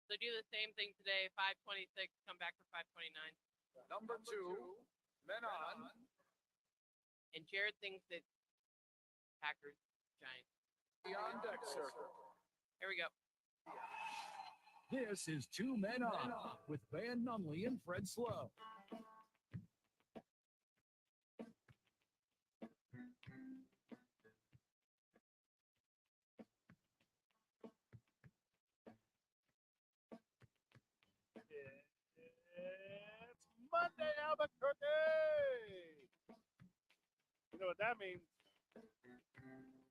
So do the same thing today. 526. Come back for 529. Number 2, men on. And Jared thinks that Packers Giants. The on deck circle. Here we go. This is Two Men On with Van Nunley and Fred Slow. It's Monday, Albuquerque! You know what that means?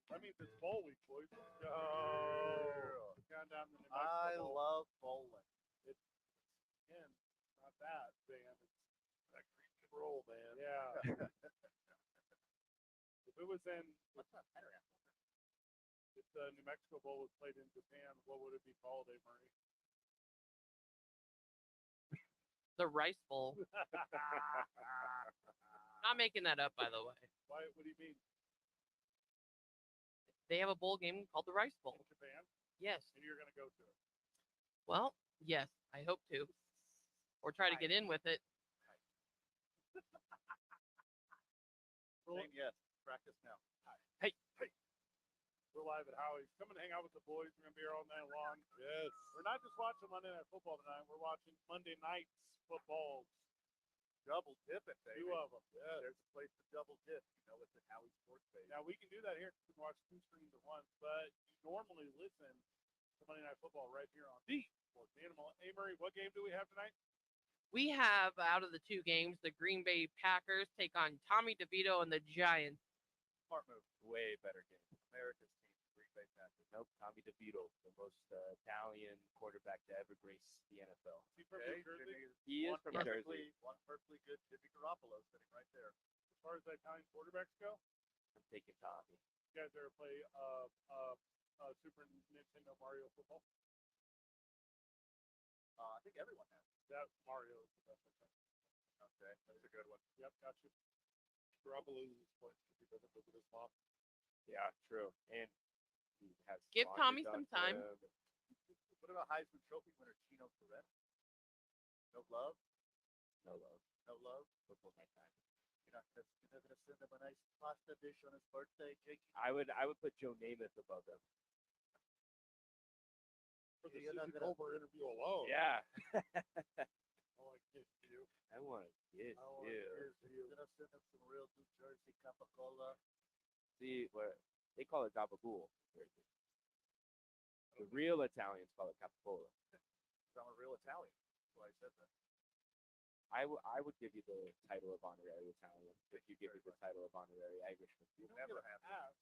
That means it's bowl week, boys. Go! Countdown to New Mexico I Bowl. love bowling. It's, again, not that, man. It's That green control, man. yeah. If it was in, What's that better at? if the New Mexico Bowl was played in Japan, what would it be called, Murray? The Rice Bowl. Not making that up, by the way. Why? What do you mean? They have a bowl game called the Rice Bowl. In Japan? Yes. And you're going to go to it? Well, yes, I hope to. Or try to get in with it. Saying yes. Practice now. We're live at Howie's. Come and hang out with the boys. We're going to be here all night long. Yes. We're not just watching Monday Night Football tonight. We're watching Monday Night's footballs. Double dipping, baby. Two of them. Yeah. There's a place to double dip. You know, it's at Howie's Sports Page. Now, we can do that here. We can watch two screens at once, but you normally listen to Monday Night Football right here on the Sports Animal. Hey, Murray, what game do we have tonight? We have, out of the two games, the Green Bay Packers take on Tommy DeVito and the Giants. Smart move. Way better game. America's team, Green Bay Packers. Nope, Tommy DeVito, the most Italian quarterback to ever grace the NFL. Is he from New Jersey? He is one from perfectly, Jersey. one perfectly good Jimmy Garoppolo sitting right there. As far as the Italian quarterbacks go, I'm taking Tommy. you guys ever play Super Nintendo Mario football? I think everyone has. That Mario is the best. Okay, that's a good one. Yep, got you. Garoppolo loses points because he doesn't live with his mom. Yeah, true. And he has Give laundry Tommy done some for time. him. What about Heisman Trophy winner Chino Perez? No love? No love. No love? Football's my time. You're not gonna send him a nice pasta dish on his birthday, Jakey? I would put Joe Namath above him. For the You're not Susie gonna- Colbert interview alone. Yeah. Oh, I get you. I want to get Oh, you. here's you. You're gonna send him some real New Jersey Coca-Cola. See, what they call it gabagool. The real Italians call it capicola. I'm a real Italian. That's why I said that. I would give you the title of honorary Italian if you give me the title of honorary Irishman. You never have to.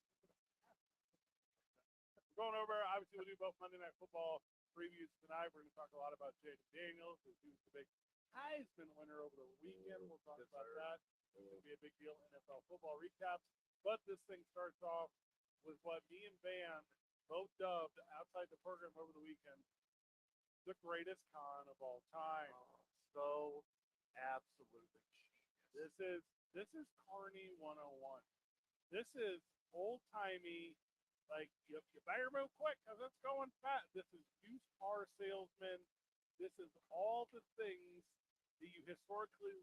We're going over, obviously, we'll do both Monday Night Football previews tonight. We're going to talk a lot about Jaden Daniels, who's the big Heisman winner over the weekend. We'll talk Yes, about sir. that. It's going to be a big deal NFL football recaps. But this thing starts off with what me and Van both dubbed outside the program over the weekend the greatest con of all time. So absolutely genius. This is Carney 101. This is old timey. Like you better move quick because it's going fast. This is used car salesman. This is all the things that you historically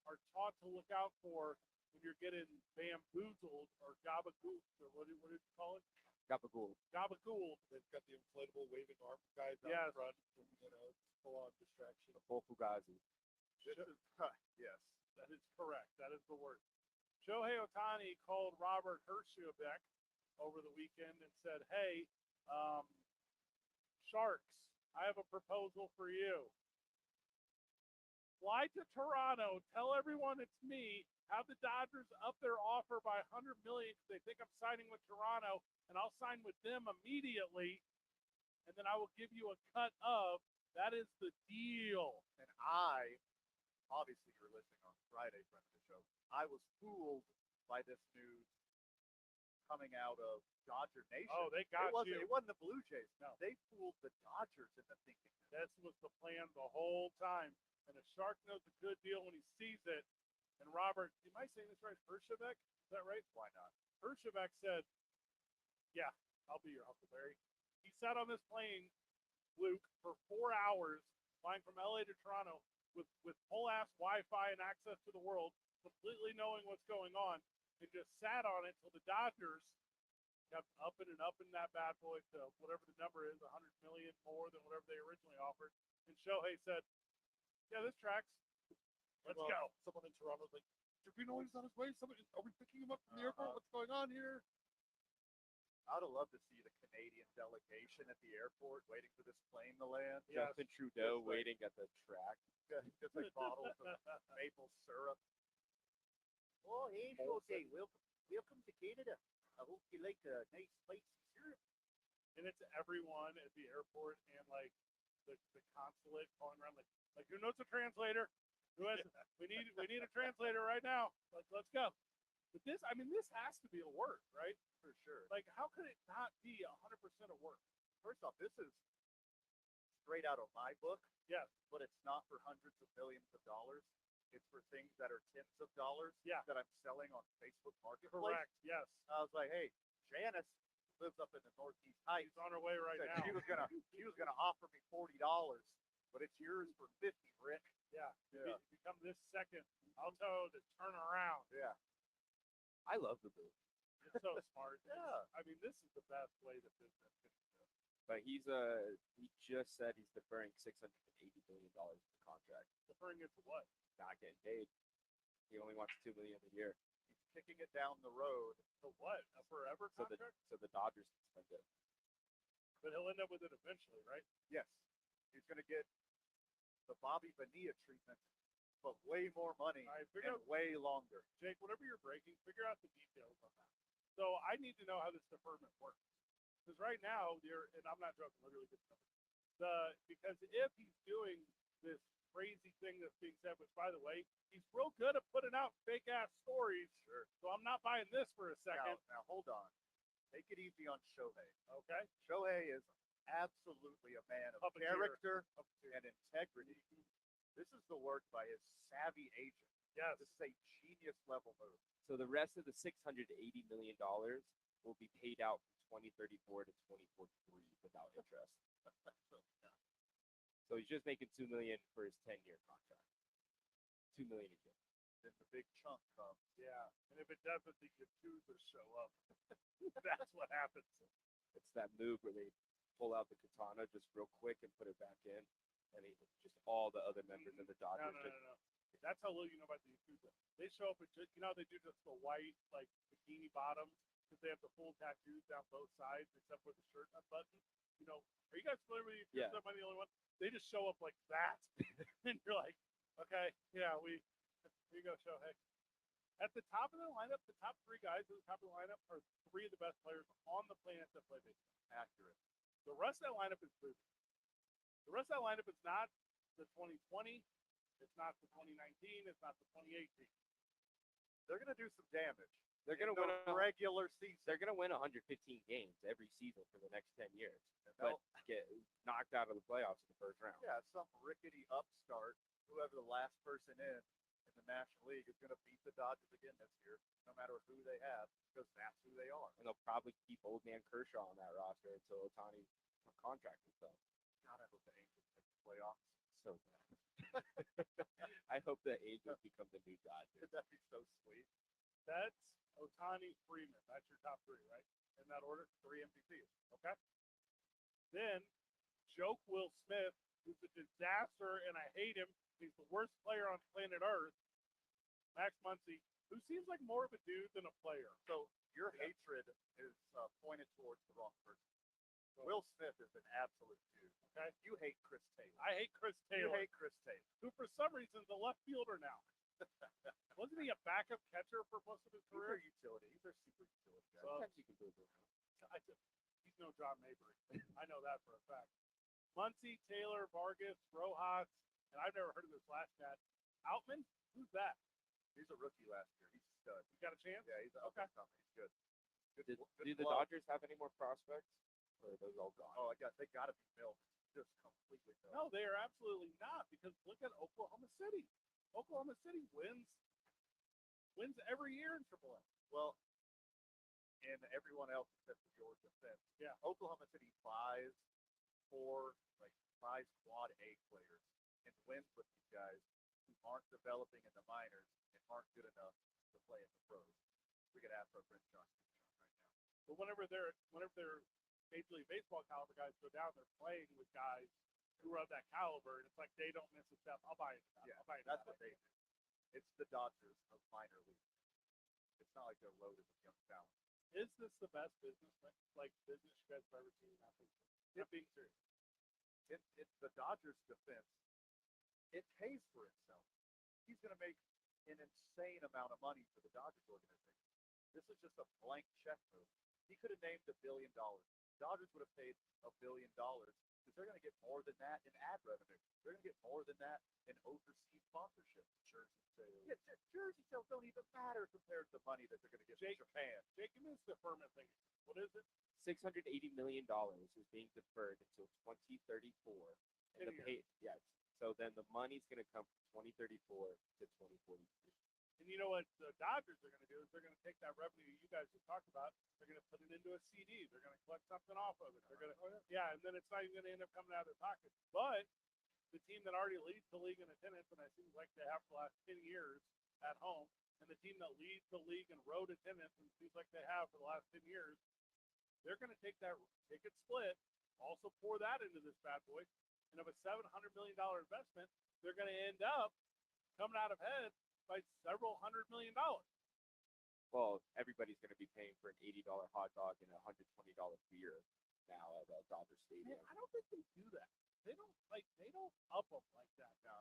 are taught to look out for when you're getting bamboozled or gabagooled or what did you call it? Gabagool. Gabagooled. They've got the inflatable waving arm guys out Yes. front. And, it's full on distraction. The full Fugazi. Yes, that is correct. That is the word. Shohei Ohtani called Robert Herjavec over the weekend and said, "Hey, Sharks, I have a proposal for you. Fly to Toronto, tell everyone it's me, have the Dodgers up their offer by $100 million because they think I'm signing with Toronto, and I'll sign with them immediately, and then I will give you a cut of. That is the deal." And obviously you were listening on Friday, friend of the show. I was fooled by this news coming out of Dodger Nation. Oh, they got you. It wasn't the Blue Jays. No. They fooled the Dodgers into thinking that. This was the plan the whole time. And a Shark knows a good deal when he sees it. And Robert, am I saying this right? Herjavec? Is that right? Why not? Herjavec said, "Yeah, I'll be your Huckleberry." He sat on this plane fluke for 4 hours flying from LA to Toronto with whole ass Wi-Fi and access to the world, completely knowing what's going on, and just sat on it till the Dodgers kept upping and upping that bad boy to whatever the number is, 100 million more than whatever they originally offered. And Shohei said, "Yeah, this tracks. Let's go." Someone in Toronto's like, Trevino is on his way. Are we picking him up from the airport? What's going on here? I would have loved to see the Canadian delegation at the airport waiting for this plane to land. Yes. Justin Trudeau Just like- waiting at the track. Just like bottles of maple syrup. Oh, hey, Shohei, welcome to Canada. I hope you like a nice spicy syrup. And it's everyone at the airport and like the consulate calling around like who knows a translator? Who has we need a translator right now. Let's go. But this has to be a work, right? For sure. Like how could it not be 100% a work? First off, this is straight out of my book. Yes. But it's not for hundreds of millions of dollars. It's for things that are tens of dollars. Yeah. That I'm selling on Facebook Marketplace. Correct. Yes. I was like, hey, Janice lives up in the Northeast Heights. She's on her way right Said now. She was gonna offer me $40, but it's yours for 50, Rick. Yeah. Yeah. If you come this second, I'll tell her to turn around. Yeah. I love the move. It's so smart. Yeah. I mean, this is the best way that business can go. But he just said he's deferring $680 million of the contract. Deferring it to what? Not getting paid. He only wants $2 million a year. He's kicking it down the road. To what? A forever So contract? the Dodgers can spend it. But he'll end up with it eventually, right? Yes. He's gonna get the Bobby Bonilla treatment, but way more money All right, figure and out, way longer. Jake, whatever you're breaking, figure out the details on that. So I need to know how this deferment works. Because right now, and I'm not joking, literally good numbers. Because if he's doing this crazy thing that's being said, which by the way, he's real good at putting out fake ass stories. Sure. So I'm not buying this for a second. Now hold on. Take it easy on Shohei. Okay. Shohei is absolutely a man of Puppeteer. character and integrity. This is the work by his savvy agent. Yes. This is a genius level move. So the rest of the $680 million will be paid out from 2034 to 2043 without interest. So he's just making $2 million for his 10-year contract. $2 million a year. Then the big chunk comes. Yeah. And if it doesn't, the accusers show up. That's what happens. It's that move where they pull out the katana just real quick and put it back in, and just all the other members of the Dodgers. No. That's how little you know about the Yakuza. They show up with just, they do just the white, like, bikini bottoms, because they have the full tattoos down both sides, except for the shirt unbuttoned. Are you guys familiar with the Yakuza? Yeah. Am I the only one? They just show up like that. And you're like, okay, yeah, here you go, Shohei. At the top of the lineup, the top three guys at the top of the lineup are three of the best players on the planet that play baseball. Accurate. The rest of that lineup is booty. The rest of that lineup is not the 2020. It's not the 2019. It's not the 2018. They're gonna do some damage. They're gonna in win the regular season. They're gonna win 115 games every season for the next 10 years, And but they'll- get knocked out of the playoffs in the first round. Yeah, some rickety upstart, whoever the last person in the National League, is gonna beat the Dodgers again this year, no matter who they have, because that's who they are. And they'll probably keep old man Kershaw on that roster until Ohtani's contract is done. God, I hope the Angels make the playoffs. So bad. I hope the Angels become the new Dodgers. That'd be so sweet. That's Ohtani, Freeman. That's your top three, right? In that order? 3 MVPs. Okay. Then, joke Will Smith, who's a disaster, and I hate him. He's the worst player on planet Earth. Max Muncy, who seems like more of a dude than a player. So your hatred is pointed towards the wrong person. Will Smith is an absolute dude. Okay. You hate Chris Taylor. I hate Chris You Taylor, hate Chris Taylor. who for some reason is a left fielder now. Wasn't he a backup catcher for most of his He's their career? utility. He's their super utility guy. Well, Sometimes you can move around. He's no John Mabry. I know that for a fact. Muncy, Taylor, Vargas, Rojas, and I've never heard of this last cat. Outman? Who's that? He's a rookie last year. He's a stud. You got a chance? Yeah, he's Okay. He's good. Do Good the glove. Dodgers have any more prospects? Or are those all gone? Oh, they got to be milked. Just completely milked. No, they are absolutely not, because look at Oklahoma City. Oklahoma City wins every year in AAA. Well, and everyone else except for your defense. Yeah. Oklahoma City buys 4, like 5 quad A players and wins with these guys who aren't developing in the minors and aren't good enough to play in the pros. We could ask our friend Josh right now. But whenever they're Major League Baseball caliber guys go down, they're playing with guys who are of that caliber, and it's like they don't miss a step. I'll buy it. Yeah, I'll buy it. that's what they do. It's the Dodgers of minor league. It's not like they're loaded with young talent. Is this the best business business you guys have ever seen? I'm being serious. It's the Dodgers' defense. It pays for itself. He's going to make an insane amount of money for the Dodgers organization. This is just a blank check move. He could have named $1 billion. Dodgers would have paid $1 billion because they're going to get more than that in ad revenue. They're going to get more than that in overseas sponsorship. Jersey sales. Yeah, jersey sales don't even matter compared to the money that they're going to get from Japan. Jake, give me this deferment thing. What is it? $680 million is being deferred until 2034. And yes. So then the money's going to come from 2034 to 2043. And you know what the Dodgers are going to do is they're going to take that revenue you guys just talked about. They're going to put it into a CD. They're going to collect something off of it. They're going to, and then it's not even going to end up coming out of their pocket. But the team that already leads the league in attendance, and it seems like they have for the last 10 years at home, and the team that leads the league in road attendance, and it seems like they have for the last 10 years, they're going to take that ticket split, also pour that into this bad boy, and of a $700 million investment, they're going to end up coming out ahead by several $100 million. Well, everybody's going to be paying for an $80 hot dog and a $120 beer now at Dodger Stadium. Man, I don't think they do that. They don't up them like that now.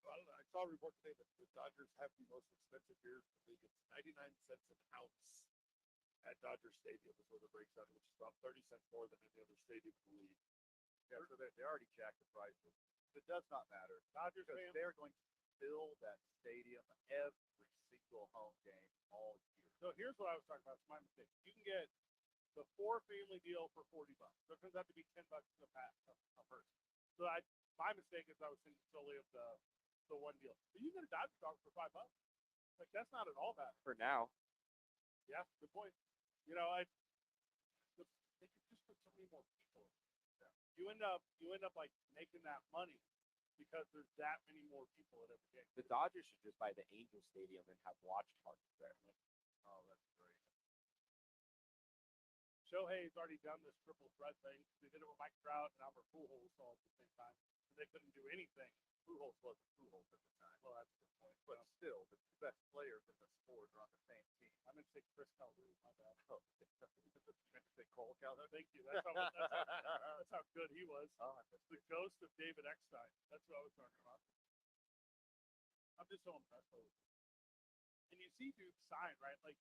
I saw a report today that the Dodgers have the most expensive beers in the league. It's 99 cents an ounce at Dodger Stadium is where the breaks out, which is about 30 cents more than any other stadium in the league. Yeah, so they already jacked the prices. It does not matter. Dodgers fans, they're going to fill that stadium every single home game all year. So here's what I was talking about. It's my mistake. You can get the 4-family deal for $40. So it turns out to be $10 a person. So my mistake is I was thinking solely of the one deal. But you can get a Dodger dog for $5. Like that's not at all bad. For now. Yeah, good point. You know, they could just put so many more people in. Yeah. You end up like making that money because there's that many more people at every game. The Dodgers should just buy the Angel Stadium and have watch parties there. Oh, that's great. Shohei's already done this triple threat thing. They did it with Mike Trout and Albert Pujols all at the same time. They couldn't do anything. Pujols wasn't Pujols at the time. Well, that's a good point. But still, the two best players in the sport are on the same team. I'm going to say Chris Calhoun. My bad. Oh, you meant to say Cole Calhoun? Thank you. That's how good he was. Oh, The ghost of David Eckstein. That's what I was talking about. I'm just so impressed with it. And you see dudes sign, right? Like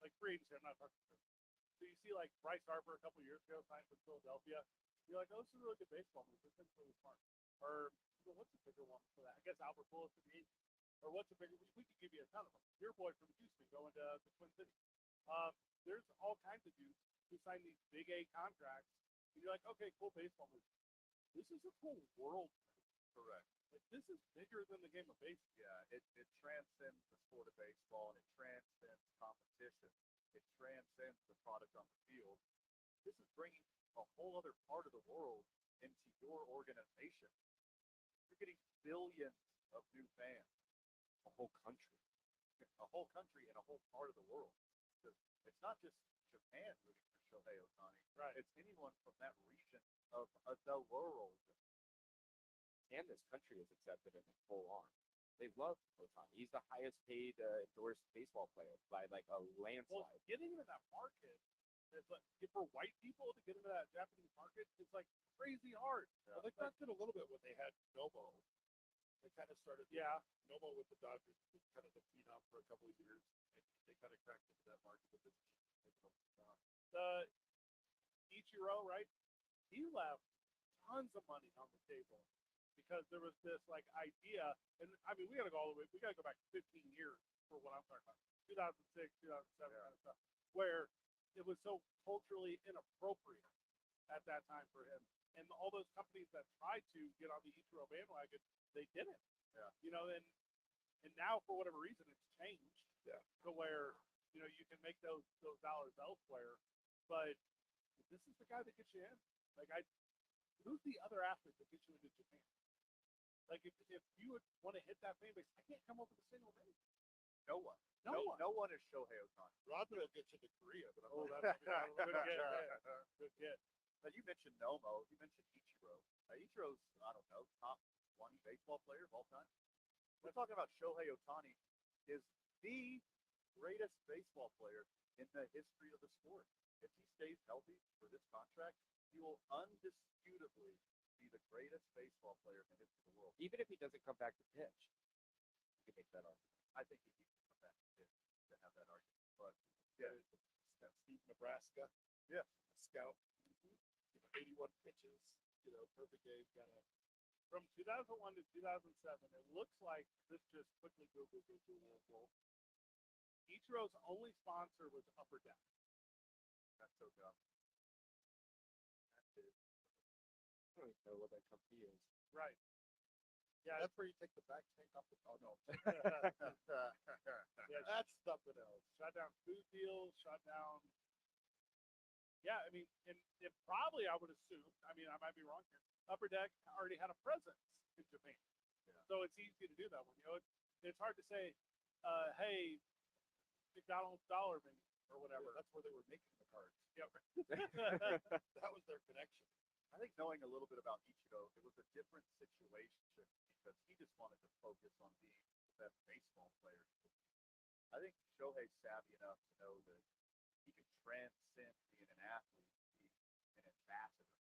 like free agency. I'm not talking about. So you see like Bryce Harper a couple years ago signed with Philadelphia. You're like, oh, this is a really good baseball move. This is really smart. Or what's a bigger one for that? I guess Albert Pujols could be. Or what's a bigger? We could give you a ton of them. Your boy from Houston going to the Twin Cities. There's all kinds of dudes who sign these big A contracts, and you're like, okay, cool baseball move. This is a cool world. correct. Like, this is bigger than the game of baseball. Yeah, it transcends the sport of baseball, and it transcends competition. It transcends the product on the field. This is bringing a whole other part of the world into your organization. You're getting billions of new fans. A whole country. A whole country and a whole part of the world. It's not just Japan rooting for Shohei Ohtani. Right. It's anyone from that region of the world. And this country has accepted him full on. They love Ohtani. He's the highest paid endorsed baseball player by like a landslide. Well, getting into that market, it's like, for white people to get into that Japanese market, it's like crazy hard. Yeah. Well, they cracked it a little bit when they had Nomo. They kind of started. Yeah. Nomo with the Dodgers was kind of the phenom for a couple of years, and they kind of cracked into that market with this. The Ichiro, right? He left tons of money on the table because there was this like idea, and I mean we got to go all the way. We got to go back 15 years for what I'm talking about. 2006, 2007 kind of stuff, where it was so culturally inappropriate at that time for him. And all those companies that tried to get on the Ichiro bandwagon, they didn't. Yeah. You know, and now for whatever reason it's changed. Yeah. To where, you know, you can make those dollars elsewhere, but this is the guy that gets you in. Like who's the other athlete that gets you into Japan? Like if you would want to hit that fan base, I can't come up with a single name. No one. No one. No one is Shohei Ohtani. Rodman will get you to Korea, but I'm Oh, not that's good get. Man. Good get. Now, you mentioned Nomo. You mentioned Ichiro. Ichiro's, I don't know, top 20 baseball player of all time. We're talking about Shohei Ohtani is the greatest baseball player in the history of the sport. If he stays healthy for this contract, he will undisputably be the greatest baseball player in the history of the world. Even if he doesn't come back to pitch, you can make that argument. I think he needs to come back to have that argument. But yeah, Steve Nebraska. Yeah. Scout. 81 pitches, perfect game, kind of. From 2001 to 2007, it looks like this just quickly Googled into Liverpool. Ichiro's only sponsor was Upper Deck. That's so dumb. I don't even know what that company is. Right. Yeah, that's where you take the back tank off the. Oh no. Yeah, That's something else. shut down food deals, shut down. Yeah, I mean, and probably I would assume, I mean, I might be wrong here, Upper Deck already had a presence in Japan. Yeah. So it's easy to do that one. It's hard to say, hey, McDonald's dollar menu or whatever. That's where they were making the cards. Yep. That was their connection. I think knowing a little bit about Ichiro, it was a different situation because he just wanted to focus on being the best baseball player. I think Shohei's savvy enough to know that he can transcend being an athlete, be an ambassador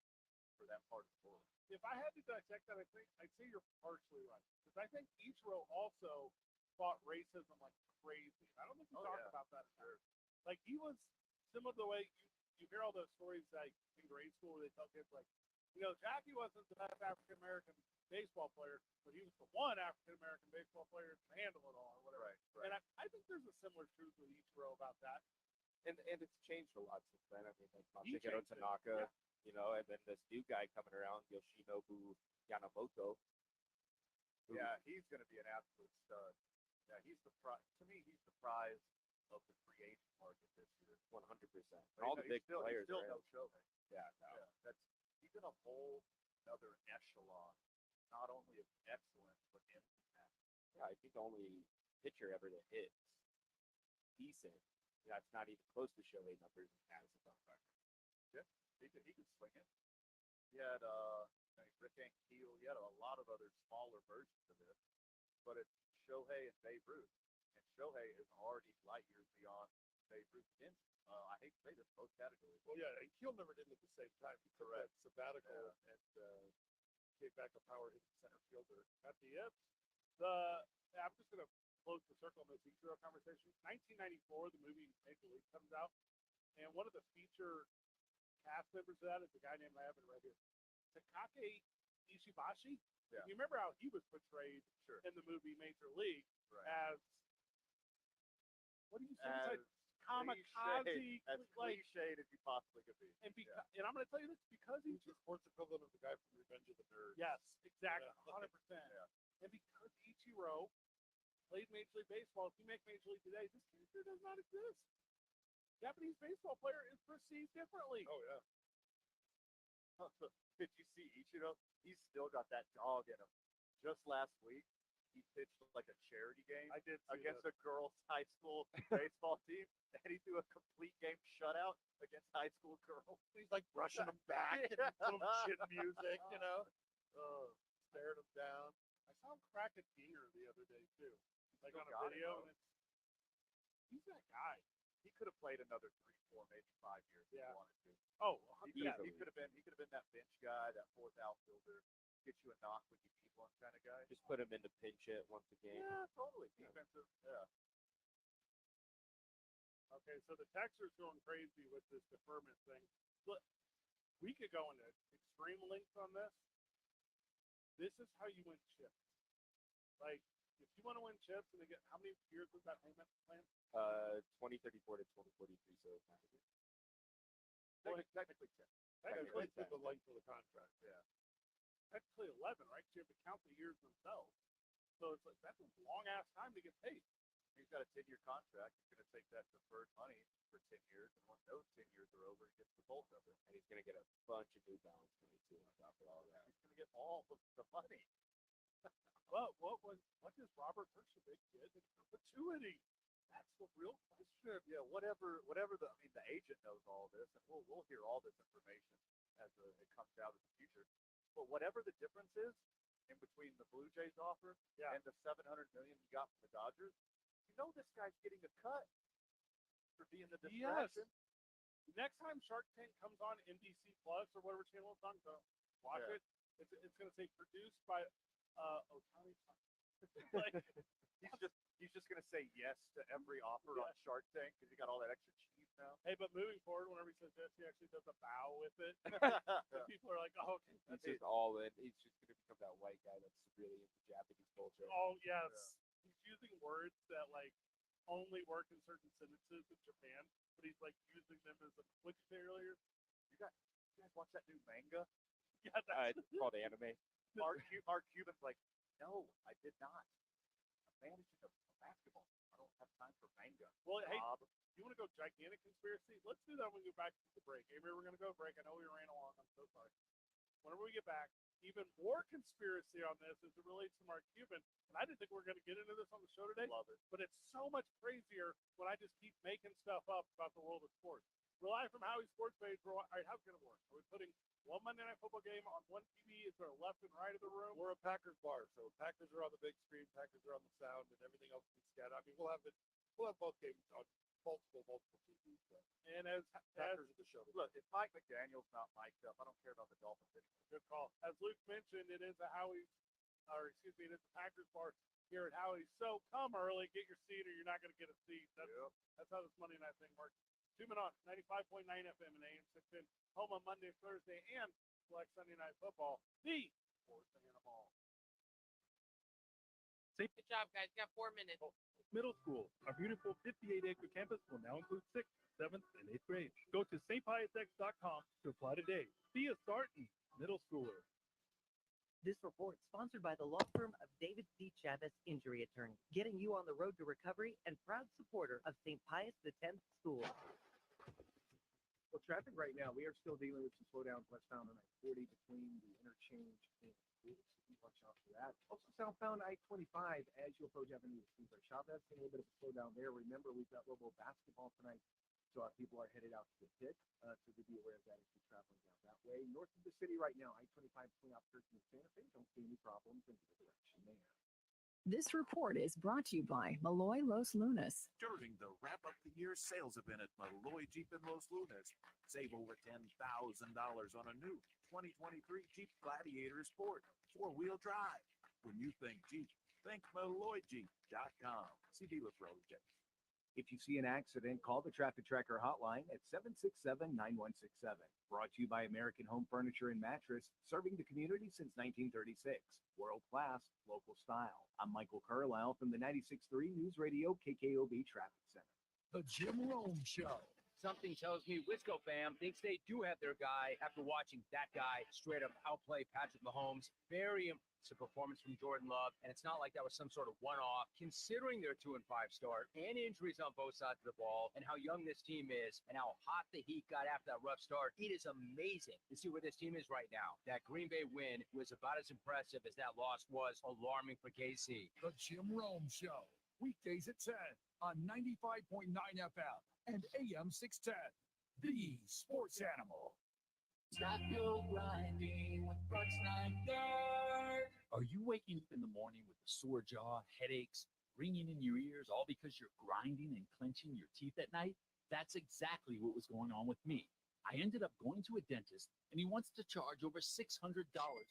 for that part of the world. If I had to dissect that, I'd say you're partially right. Because I think Ichiro also fought racism like crazy. I don't think we talked about that enough. Like he was similar to the way you hear all those stories like in grade school where they tell kids like, Jackie wasn't the best African American baseball player, but he was the one African American baseball player to handle it all or whatever. Right. And I think there's a similar truth with Ichiro about that. And it's changed a lot since then. I mean, like He Masahiro changed it, Tanaka, yeah. And then this new guy coming around, Yoshinobu Yamamoto. Yeah, he's going to be an absolute stud. Yeah, he's the prize. To me, he's the prize of the free agent market this year. 100%. But All the big players. Still are no Shohei. Yeah, no. Yeah, he's in a whole another echelon, not only of excellence but impact. Yeah, I think the only pitcher ever that hits decent, that's not even close to Shohei numbers, as a comeback. Yeah, he could swing it. He had Rick Ankiel. He had a lot of other smaller versions of this, but it's Shohei and Babe Ruth, and Shohei is already light years beyond Babe Ruth. I hate to say this, both categories. Well, yeah, and Keel never did it at the same time. He took that sabbatical and came back a power hitting center fielder. At the Ips, I'm just going to close the circle on this Ichiro conversation. 1994, the movie Major League comes out, and one of the feature cast members of that is a guy named, I have it right here, Takake Ishibashi. Yeah. You remember how he was portrayed in the movie Major League as, what do you say? Like kamikaze, as like, cliched as you possibly could be. and I'm going to tell you this because He's the sports equivalent of the guy from Revenge of the Nerds. yes, exactly, Yeah. 100%. And because Ichiro played Major League Baseball, if you make Major League today, this character does not exist. Japanese baseball player is perceived differently. Oh yeah. Did you see Ichiro? He's still got that dog in him. Just last week, he pitched like a charity game I did see against that. a girls' high school baseball team, and he threw a complete game shutout against high school girls. He's like brushing him back and little chin music, staring him down. I saw him crack a dinger the other day too, like Still on a got it, video, though. and he's that guy. He could have played another 3, 4, maybe 5 years if Yeah. he wanted to. Oh, He yeah. could have been that bench guy, that fourth outfielder, get you a knock when you need one kind of guy. Just put him in the pinch hit once a game. Yeah, totally defensive. Yeah. Okay, so the Texans going crazy with this deferment thing. Look, we could go into extreme lengths on this. This is how you win chips. Like, if you want to win chips, and they get how many years was that payment plan? 2034 to 2043, so it's not a good. Technically 10. Technically, to the length of the contract. Yeah. Technically 11, right? So you have to count the years themselves. So it's like that's a long ass time to get paid. He's got a 10-year contract. He's going to take that deferred money for 10 years, and when those 10 years are over, he gets the bulk of it. And he's going to get a bunch of New Balance money too on top of all that. He's going to get all of the money. But what does Robert Herjavec get in perpetuity? That's the real question. Yeah, whatever the agent knows all this, and we'll hear all this information as it comes out in the future. But whatever the difference is in between the Blue Jays offer and the $700 million he got from the Dodgers, this guy's getting a cut for being the distraction. Yes. Next time Shark Tank comes on NBC Plus or whatever channel it's on, so watch it. It's going to say produced by Ohtani. Like, he's just going to say yes to every offer on Shark Tank because he got all that extra cheese now. Hey, but moving forward, whenever he says yes, he actually does a bow with it. People are like, oh, okay, He's just all in. He's just going to become that white guy that's really into Japanese culture. oh yes. He's using words that like only work in certain sentences in Japan, but he's like using them as a, what'd you say earlier? You guys watch that new manga? Yeah, that's It's called anime. Mark Cuban's like, no, I did not. I'm managing a basketball. I don't have time for manga. well, hey, Bob. you want to go gigantic conspiracy? Let's do that when we go back to the break. Avery, we're going to go break. I know we ran along. I'm so sorry. Whenever we get back, even more conspiracy on this as it relates to Mark Cuban. And I didn't think we were going to get into this on the show today, Love it. but it's so much crazier when I just keep making stuff up about the world of sports. We're live from Howie's Sports Page. All right, how's it going to work? Are we putting one Monday Night Football game on one TV? Is there a left and right of the room? We're a Packers bar, so Packers are on the big screen, Packers are on the sound, and everything else is scattered. I mean, we'll have both games on multiple TVs. So. And as Packers are the show. Look, if Mike McDaniel's not mic'd up, I don't care about the Dolphins anymore. good call. As Luke mentioned, it is a Howie's, or excuse me, it is a Packers bar here at Howie's. So come early, get your seat, or you're not going to get a seat. That's how this Monday night thing works. 2 minutes on 95.9 FM and AM 610, home on Monday, Thursday, and select Sunday Night Football. The sports animal. Good job, guys. You got 4 minutes. Middle School. Our beautiful 58-acre campus will now include 6th, 7th, and 8th grade. Go to stpiusx.com to apply today. Be a Spartan middle schooler. This report sponsored by the law firm of David C. Chavez Injury Attorney, getting you on the road to recovery and proud supporter of St. Pius X School. Well, traffic right now, we are still dealing with some slowdowns westbound on I-40 between the interchange and watch out for that. Also southbound I-25 as you approach Avenue Cesar Chavez, a little bit of a slowdown there. Remember, we've got Lobo basketball tonight, so people are headed out to the pit, so to be aware of that if you're traveling down that way. North of the city right now, I-25 between Albuquerque and Santa Fe, don't see any problems in either direction there. This report is brought to you by Malloy Los Lunas. During the wrap up the year sales event at Malloy Jeep in Los Lunas, save over $10,000 on a new 2023 Jeep Gladiator Sport 4-wheel drive. When you think Jeep, think MalloyJeep.com. See dealer for all details. If you see an accident, call the Traffic Tracker hotline at 767-9167. Brought to you by American Home Furniture and Mattress, serving the community since 1936. World class, local style. I'm Michael Carlisle from the 96.3 News Radio KKOB Traffic Center. The Jim Rome Show. Something tells me Wisco fam thinks they do have their guy after watching that guy straight up outplay Patrick Mahomes. Very impressive performance from Jordan Love, and it's not like that was some sort of one-off, considering their 2-5 start and injuries on both sides of the ball and how young this team is and how hot the Heat got after that rough start. It is amazing to see where this team is right now. That Green Bay win was about as impressive as that loss was alarming for KC. The Jim Rome Show, weekdays at 10 on 95.9 FM and AM 610. The Sports Animal. Stop your grinding with Brooks Nygaard. Are you waking up in the morning with a sore jaw, headaches, ringing in your ears, all because you're grinding and clenching your teeth at night? That's exactly what was going on with me. I ended up going to a dentist, and he wants to charge over $600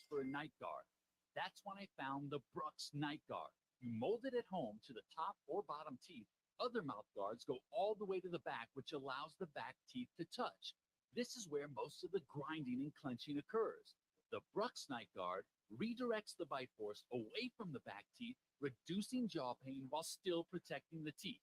for a night guard. That's when I found the Brooks Night Guard. You mold it at home to the top or bottom teeth. Other mouth guards go all the way to the back, which allows the back teeth to touch. This is where most of the grinding and clenching occurs. The Brooks Night Guard redirects the bite force away from the back teeth, reducing jaw pain while still protecting the teeth.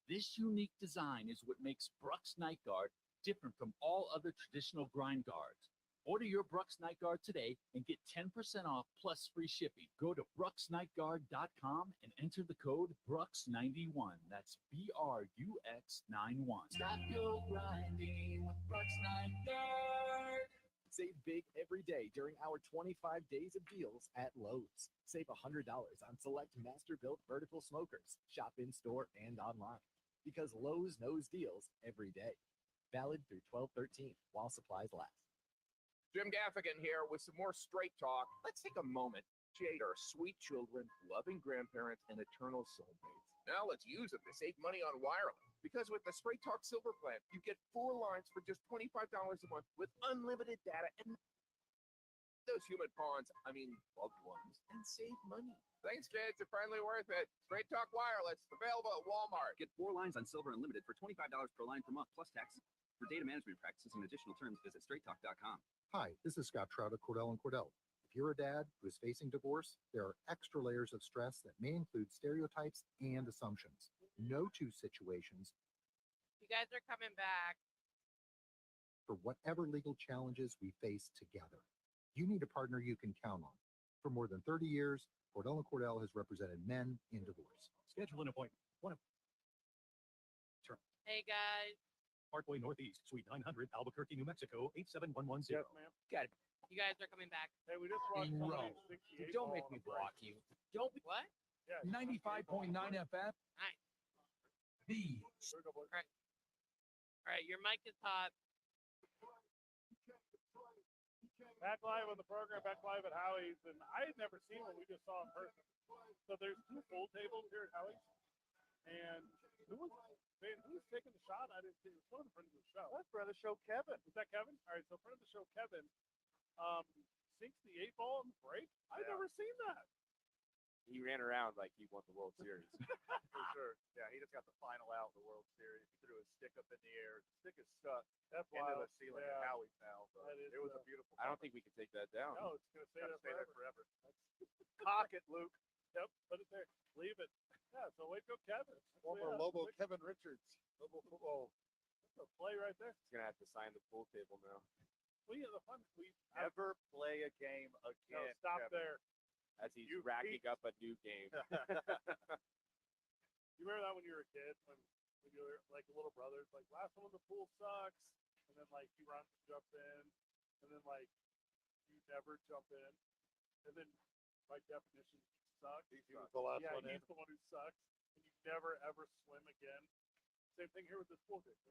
This unique design is what makes Brooks Night Guard different from all other traditional grind guards. Order your Brooks Night Guard today and get 10% off plus free shipping. Go to brooksnightguard.com and enter the code BRUX91. That's BRUX91. Stop your grinding with Brooks Night Guard. Save big every day during our 25 days of deals at Lowe's. Save $100 on select master-built vertical smokers. Shop in-store and online. Because Lowe's knows deals every day. Valid through 12/13 while supplies last. Jim Gaffigan here with some more straight talk. Let's take a moment to shade our sweet children, loving grandparents, and eternal soulmates. Now let's use them to save money on wireless. Because with the Straight Talk Silver Plan, you get 4 lines for just $25 a month with unlimited data and those human pawns, loved ones, and save money. Thanks, kids. It's finally worth it. Straight Talk Wireless, available at Walmart. Get 4 lines on Silver Unlimited for $25 per line per month plus taxes. For data management practices and additional terms, visit straighttalk.com. Hi, this is Scott Trout of Cordell & Cordell. If you're a dad who is facing divorce, there are extra layers of stress that may include stereotypes and assumptions. No two situations You guys are coming back. for whatever legal challenges we face together. You need a partner you can count on. For more than 30 years, Cordell & Cordell has represented men in divorce. Schedule an appointment. Hey, guys. Parkway Northeast, Suite 900, Albuquerque, New Mexico, 87110. Yes, ma'am. Got it. You guys are coming back. Hey, we just watched In somebody row. 68 Don't ball make on me a break. block you. Don't. What? Yeah, 95.9 FM. Nice. The All right, your mic is hot. Back live on the program, back live at Howie's, and I had never seen what we just saw in person. So there's 2 full tables here at Howie's, and who was taking the shot? I didn't see. It was one of the friends of the show. That's friend of the show, Kevin. Was that Kevin? All right, so friend of the show, Kevin, sinks the 8 ball in the break. I've never seen that. He ran around like he won the World Series. For sure. Yeah, he just got the final out in the World Series. He threw his stick up in the air. The stick is stuck That's into wild. the ceiling Yeah. at Howie's now. But That is, it was a beautiful I don't think we can take that down. No, it's going to stay Gotta there stay there forever. forever. Cock it, Luke. Yep, put it there. Leave it. Yeah, so way to go, Kevin. Former Lobo Kevin Richards. Lobo football. That's a play right there. He's gonna have to sign the pool table now. Well, yeah, the fun. Never play a game again. No, stop Kevin. there. As he's You racking up a new game. You remember that when you were a kid, when you were like a little brother, it's like last one in the pool sucks, and then like he runs and jumps in, and then like you never jump in, and then by definition he sucks. He was the last yeah, one in. he's the one who sucks, and you never ever swim again. Same thing here with this pool game.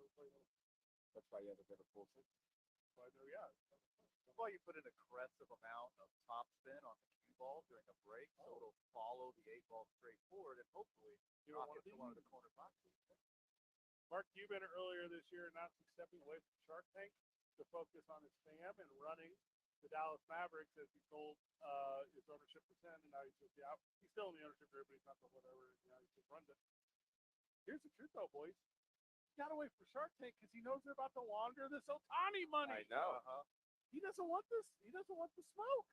That's why you haven't been a pool since. So I know, yeah. That's why you put an aggressive amount of top spin on the cue ball during a break, so it'll follow the 8 ball straight forward, and hopefully You knock want it to one of the corner boxes. Mark Cuban earlier this year announced he's stepping away from Shark Tank to focus on his fam and running the Dallas Mavericks as he sold his ownership percent, and now he's just out. He's still in the ownership group, but he's not the whatever. He just runs it. Here's the truth, though, boys. He got away from Shark Tank because he knows they're about to launder this Ohtani money. I know. He doesn't want this. He doesn't want the smoke.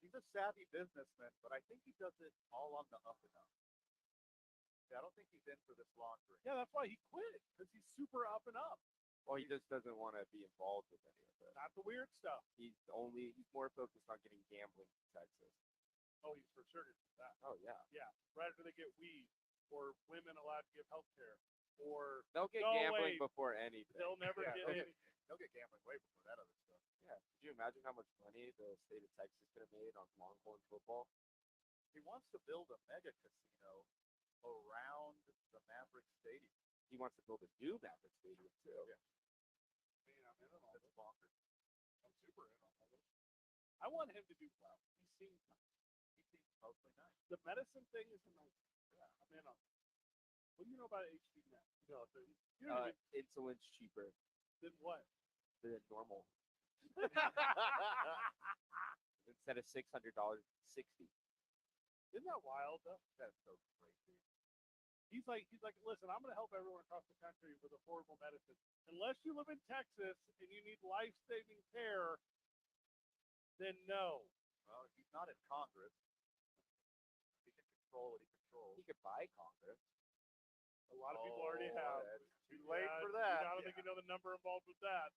He's a savvy businessman, but I think he does it all on the up and up. Yeah, I don't think he's in for this laundering. Yeah, that's why he quit, because he's super up and up. Well, he just doesn't want to be involved with any of it. Not the weird stuff. He's more focused on getting gambling in Texas. Oh, he's for sure for that. Oh yeah. Yeah, right after they get weed, or women allowed to give health care, or They'll get no, gambling wait, before anything. they'll never get any. They'll get gambling way before that other stuff. Yeah. Could you imagine how much money the state of Texas could have made on Longhorn football? He wants to build a mega casino around the Maverick Stadium. He wants to build a new Maverick Stadium too. Yeah. Man, I'm in on all this. Bonkers. I'm super in on all this. I want him to do well. He seems nice. He seems mostly nice. The medicine thing is a nice. Yeah, I'm in on it. What do you know about HD Net? No, you know Insulin's cheaper than what? than normal. Instead of $600, $60. Isn't that wild though? That's so crazy. He's like, listen, I'm going to help everyone across the country with affordable medicine. Unless you live in Texas and you need life-saving care, then no. Well, he's not in Congress. He can control what he controls. He could buy Congress. A lot of people already have. That's too late Yeah, for that. I don't think you know the number involved with that.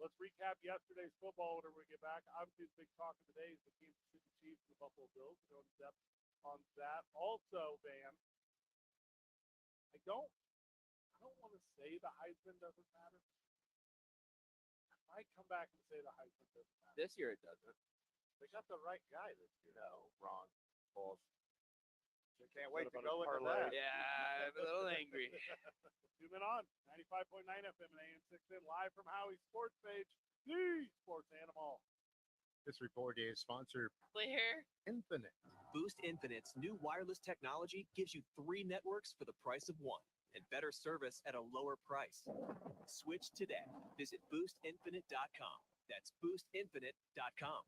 Let's recap yesterday's football whenever we get back. Obviously, the big talk of the day is the Kansas City Chiefs and the Buffalo Bills. We'll go into depth on that. Also, Van, I don't want to say the Heisman doesn't matter. I might come back and say the Heisman doesn't matter. This year it doesn't. They got the right guy this year. No, wrong. False. Can't wait to What about go a into parlay? that. Yeah, I'm a little angry. 2 men on 95.9 FM and AM 610 live from Howie's Sports Page, the Sports Animal. This report is sponsored Clear. Infinite. Boost Infinite's new wireless technology gives you 3 networks for the price of 1 and better service at a lower price. Switch today. Visit boostinfinite.com. That's boostinfinite.com.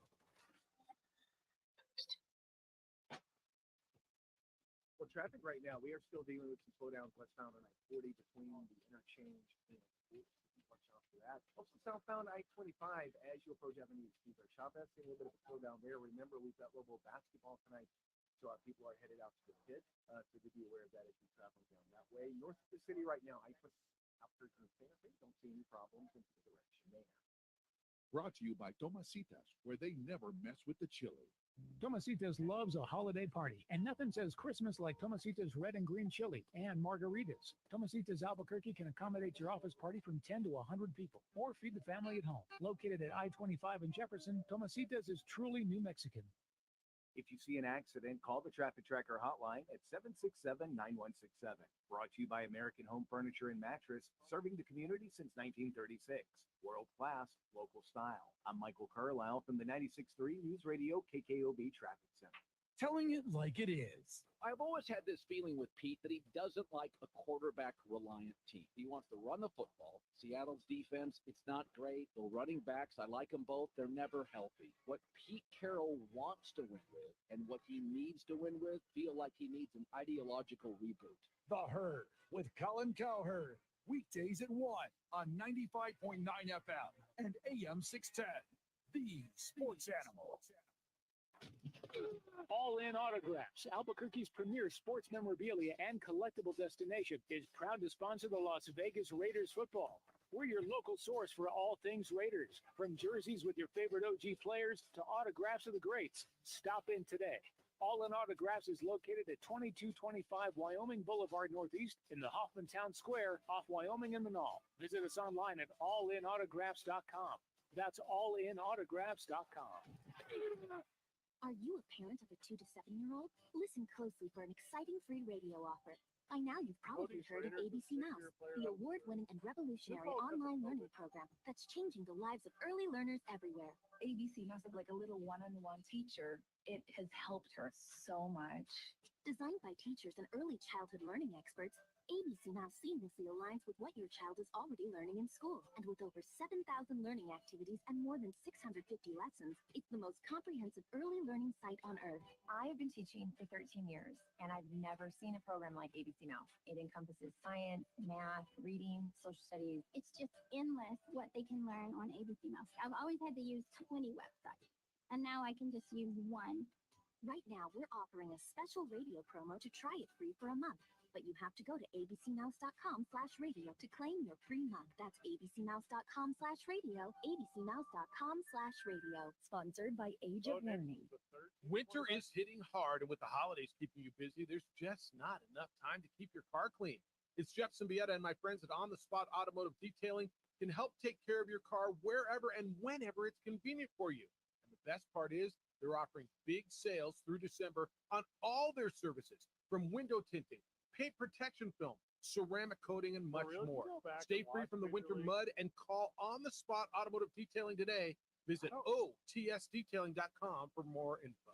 Well, traffic right now, we are still dealing with some slowdowns westbound on I-40 between the interchange and watch out for that. Also southbound I-25 as you approach Avenue Cesar Chavez, seeing a little bit of a slowdown there. Remember, we've got local basketball tonight, so people are headed out to the pit, so to be aware of that as you travel down that way. North of the city right now, outskirts of Santa Fe, don't see any problems in the direction there. Brought to you by Tomasitas, where they never mess with the chili. Tomasitas loves a holiday party, and nothing says Christmas like Tomasitas red and green chili and margaritas. Tomasitas Albuquerque can accommodate your office party from 10 to 100 people, or feed the family at home. Located at I-25 in Jefferson, Tomasitas is truly New Mexican. If you see an accident, call the Traffic Tracker hotline at 767-9167. Brought to you by American Home Furniture and Mattress, serving the community since 1936. World class, local style. I'm Michael Carlisle from the 96.3 News Radio KKOB Traffic Center. Telling it like it is. I've always had this feeling with Pete that he doesn't like a quarterback-reliant team. He wants to run the football. Seattle's defense, it's not great. The running backs, I like them both. They're never healthy. What Pete Carroll wants to win with and what he needs to win with feel like he needs an ideological reboot. The Herd with Colin Cowherd. Weekdays at 1 on 95.9 FM and AM 610. The Sports Animal. All In Autographs, Albuquerque's premier sports memorabilia and collectible destination, is proud to sponsor the Las Vegas Raiders football. We're your local source for all things Raiders, from jerseys with your favorite OG players to autographs of the greats. Stop in today. All In Autographs is located at 2225 Wyoming Boulevard Northeast in the Hoffman Town Square off Wyoming and Manal. Visit us online at allinautographs.com. That's allinautographs.com. Are you a parent of a 2 to 7-year-old? Listen closely for an exciting free radio offer. By now, you've probably heard of ABC Mouse, the award-winning and revolutionary online learning program that's changing the lives of early learners everywhere. ABC Mouse is like a little one-on-one teacher. It has helped her so much. Designed by teachers and early childhood learning experts, ABC Now seamlessly aligns with what your child is already learning in school. And with over 7,000 learning activities and more than 650 lessons, it's the most comprehensive early learning site on earth. I have been teaching for 13 years, and I've never seen a program like ABC Now. It encompasses science, math, reading, social studies. It's just endless what they can learn on ABC Mouse. I've always had to use 20 websites, and now I can just use one. Right now, we're offering a special radio promo to try it free for a month. But you have to go to abcmouse.com/radio to claim your free month. That's abcmouse.com/radio, abcmouse.com/radio. Sponsored by Age of Learning. Winter is hitting hard, and with the holidays keeping you busy, there's just not enough time to keep your car clean. It's Jeff Symbieta and my friends at On the Spot Automotive Detailing can help take care of your car wherever and whenever it's convenient for you. And the best part is they're offering big sales through December on all their services, from window tinting, paint protection film, ceramic coating, and much more. Stay free from the winter mud and call On the Spot Automotive Detailing today. Visit otsdetailing.com for more info.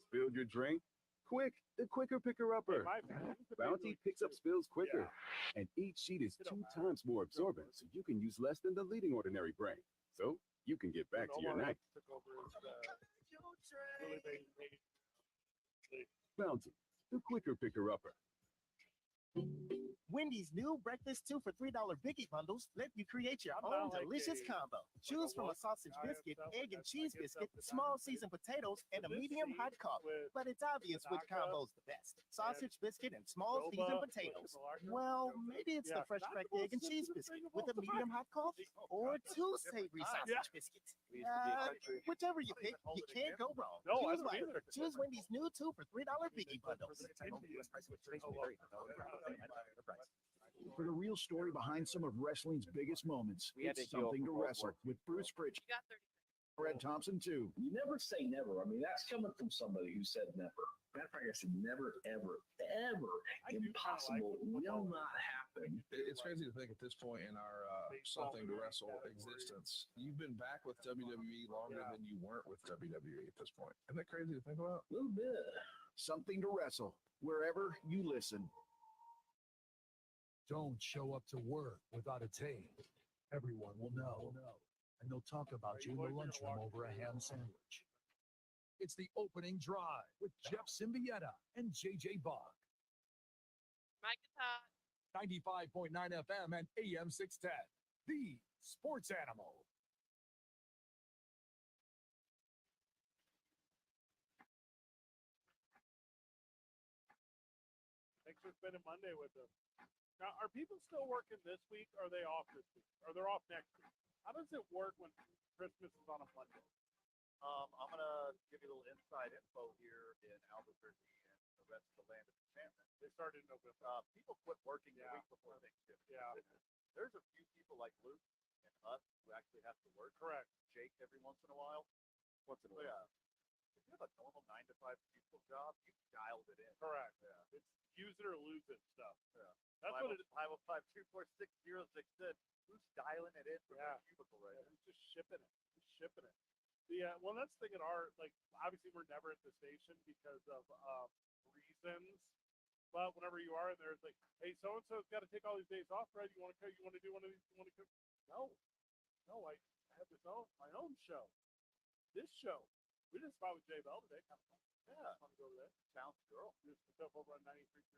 Spilled your drink? Quick, the quicker picker-upper. Bounty picks up spills quicker, and each sheet is 2 times more absorbent, so you can use less than the leading ordinary brand. So you can get back to your night. Bounty, the quicker picker-upper. Wendy's new breakfast 2 for $3 Biggie bundles let you create your own delicious combo. Choose from a sausage biscuit, egg and cheese biscuit, small seasoned potatoes, and a medium hot coffee. But it's obvious which combo's the best. Sausage biscuit and small seasoned potatoes. Well, maybe it's the fresh cracked egg and cheese biscuit with a medium hot coffee, or 2 savory sausage biscuits. Whichever you pick, you can't go wrong. Choose Wendy's new 2 for $3 Biggie bundles. For the real story behind some of wrestling's biggest moments, We had it's to heal Something to from World Wrestle War with Bruce Pritchard, Fred Thompson too. You never say never. I mean, that's coming from somebody who said never. Matter of fact, I said never, ever, ever. Impossible. Will not happen. It's crazy to think at this point in our Something to Wrestle existence, you've been back with WWE longer than you weren't with WWE at this point. Isn't that crazy to think about? A little bit. Something to Wrestle, wherever you listen. Don't show up to work without a tape. Everyone will know. And they'll talk about you in the lunchroom over a ham sandwich. It's the opening drive with Jeff Symbieta and JJ Bach. Mike Todd. 95.9 FM and AM 610. The Sports Animal. Thanks for spending Monday with us. Now, are people still working this week? Or are they off this week? Or they're off next week? How does it work when Christmas is on a Monday? I'm gonna give you a little inside info here in Albuquerque and the rest of the land of enchantment. They started in November. People quit working the week before Thanksgiving. Yeah. There's a few people like Luke and us who actually have to work. Correct. Jake every once in a while. Once in a while. Yeah. If you have a normal 9 to 5 cubicle job, you dialed it in. Correct. Yeah. It's use it or lose it stuff. Yeah. That's what it is. 505-246-0610. Who's dialing it in from their cubicle right now? Who's just shipping it? Who's shipping it? Yeah, well, that's the thing at our, like, obviously we're never at the station because of reasons. But whenever you are in there, it's like, hey, so-and-so's got to take all these days off, right? You want to do one of these? You want to cook? No, I have my own show. This show. We just spot with Jay Bell today. Kind of fun. Yeah. Want to go over there? Sounds girl. Just put up over on 93.3.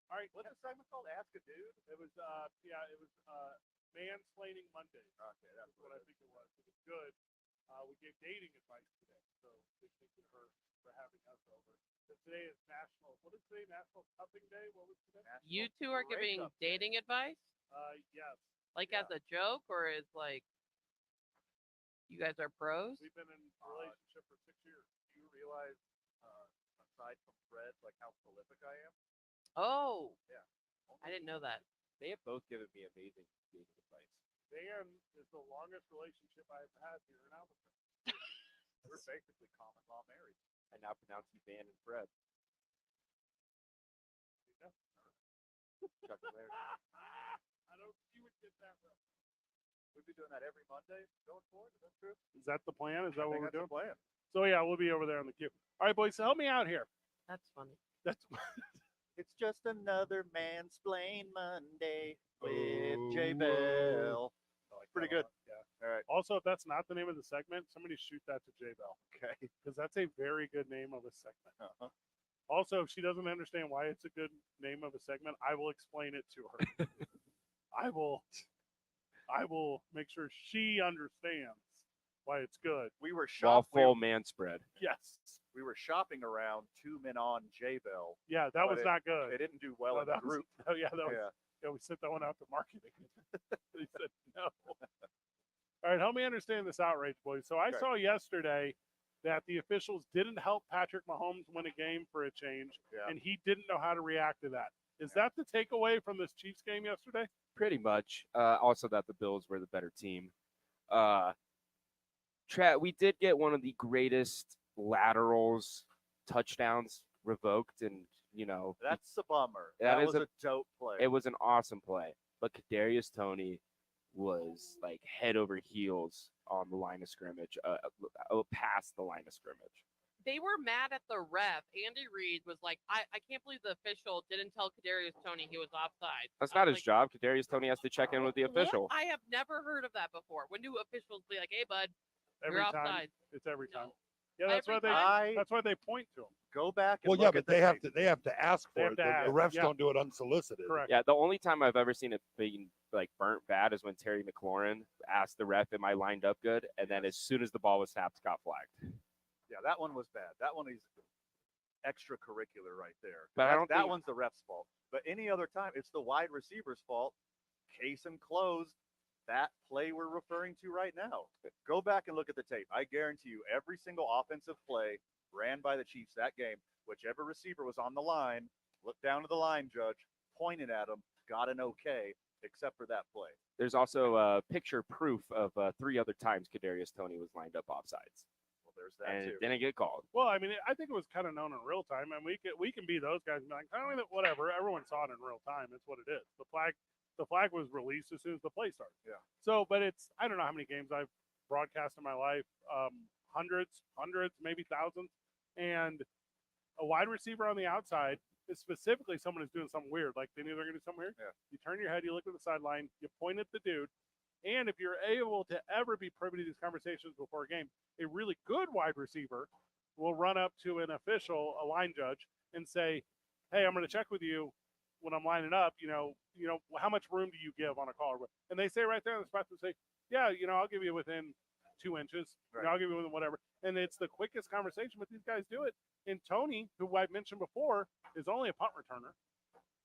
All right. What's the segment called? Ask a Dude? It was, Mansplaining Monday. Okay, that's what I think it was. It was good. We gave dating advice today, so big thank you to her for having us over. So today is National Cupping Day. What was today? You two are giving dating advice? Yes. Like as a joke, or is like you guys are pros? We've been in a relationship for 6 years. Do you realize, aside from Fred, like how prolific I am? Oh. Yeah. I didn't know that. They have both given me amazing dating advice. Dan is the longest relationship I've had here in Albuquerque. We're basically common law married. I now pronounce you Van and Fred. Chuck and Larry. I don't. You would get that right. We'd be doing that every Monday going forward. Is that true? Is that the plan? Is that what we're doing? Plan. So yeah, we'll be over there on the queue. All right, boys. So help me out here. That's funny. That's. It's just another Mansplain Monday with J Bell. Pretty good. Yeah. All right. Also, if that's not the name of the segment, somebody shoot that to J Bell. Okay. Because that's a very good name of a segment. Uh-huh. Also, if she doesn't understand why it's a good name of a segment, I will explain it to her. I will make sure she understands why it's good. We were While shopping. full man spread. Yes. We were shopping around 2 men on J Bell. Yeah, that was not good. They didn't do well in the group. Yeah, we sent that one out to marketing. They said no. All right, help me understand this outrage, boys. So I saw yesterday that the officials didn't help Patrick Mahomes win a game for a change, and he didn't know how to react to that. Is that the takeaway from this Chiefs game yesterday? Pretty much. Also that the Bills were the better team. We did get one of the greatest laterals touchdowns revoked, and that's a bummer. That was a dope play. It was an awesome play, but Kadarius Toney was like head over heels on the line of scrimmage, past the line of scrimmage. They were mad at the ref. Andy Reid was like, I can't believe the official didn't tell Kadarius Toney he was offside. That's not his job. Kadarius Toney has to check in with the official. I have never heard of that before. When do officials be like, hey, bud, Every you're time. offside? It's every time. Yeah, that's why they point to them. Go back and Well, yeah, look but at the they have tape. to ask They for have it. to The ask, refs yeah. don't do it unsolicited. Correct. Yeah, the only time I've ever seen it being like burnt bad is when Terry McLaurin asked the ref, "Am I lined up good?" And then as soon as the ball was tapped, got flagged. Yeah, that one was bad. That one is extracurricular right there. But I don't that think- one's the ref's fault. But any other time, it's the wide receiver's fault. Case and closed. That play we're referring to right now. Go back and look at the tape. I guarantee you, every single offensive play ran by the Chiefs that game, whichever receiver was on the line, looked down to the line judge, pointed at him, got an okay, except for that play. There's also picture proof of 3 other times Kadarius Toney was lined up offsides. Well, there's that And too. it didn't get called. Well, I mean, I think it was kind of known in real time, and we can be those guys and be like, I mean, whatever. Everyone saw it in real time. It's what it is. The flag was released as soon as the play started. Yeah. So, but I don't know how many games I've broadcast in my life, hundreds, maybe thousands, and a wide receiver on the outside is specifically someone who's doing something weird. Like they knew they're going to do something weird. Yeah. You turn your head, you look at the sideline, you point at the dude. And if you're able to ever be privy to these conversations before a game, a really good wide receiver will run up to an official, a line judge, and say, "Hey, I'm going to check with you when I'm lining up. How much room do you give on a call?" And they say right there on the spot, they say, "Yeah, I'll give you within 2 inches. Right. I'll give you within whatever." And it's the quickest conversation, but these guys do it. And Tony, who I've mentioned before, is only a punt returner.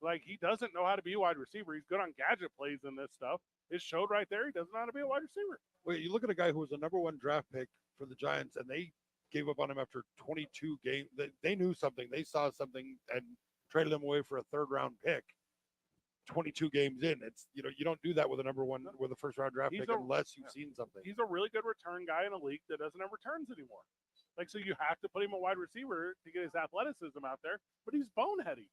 Like, he doesn't know how to be a wide receiver. He's good on gadget plays and this stuff. It showed right there he doesn't know how to be a wide receiver. Well, you look at a guy who was a #1 draft pick for the Giants, and they gave up on him after 22 games. They knew something. They saw something and traded him away for a 3rd-round pick. 22 games in, it's you don't do that with a #1 with a 1st-round draft pick unless you've seen something. He's a really good return guy in a league that doesn't have returns anymore. Like, so you have to put him a wide receiver to get his athleticism out there, but he's boneheady.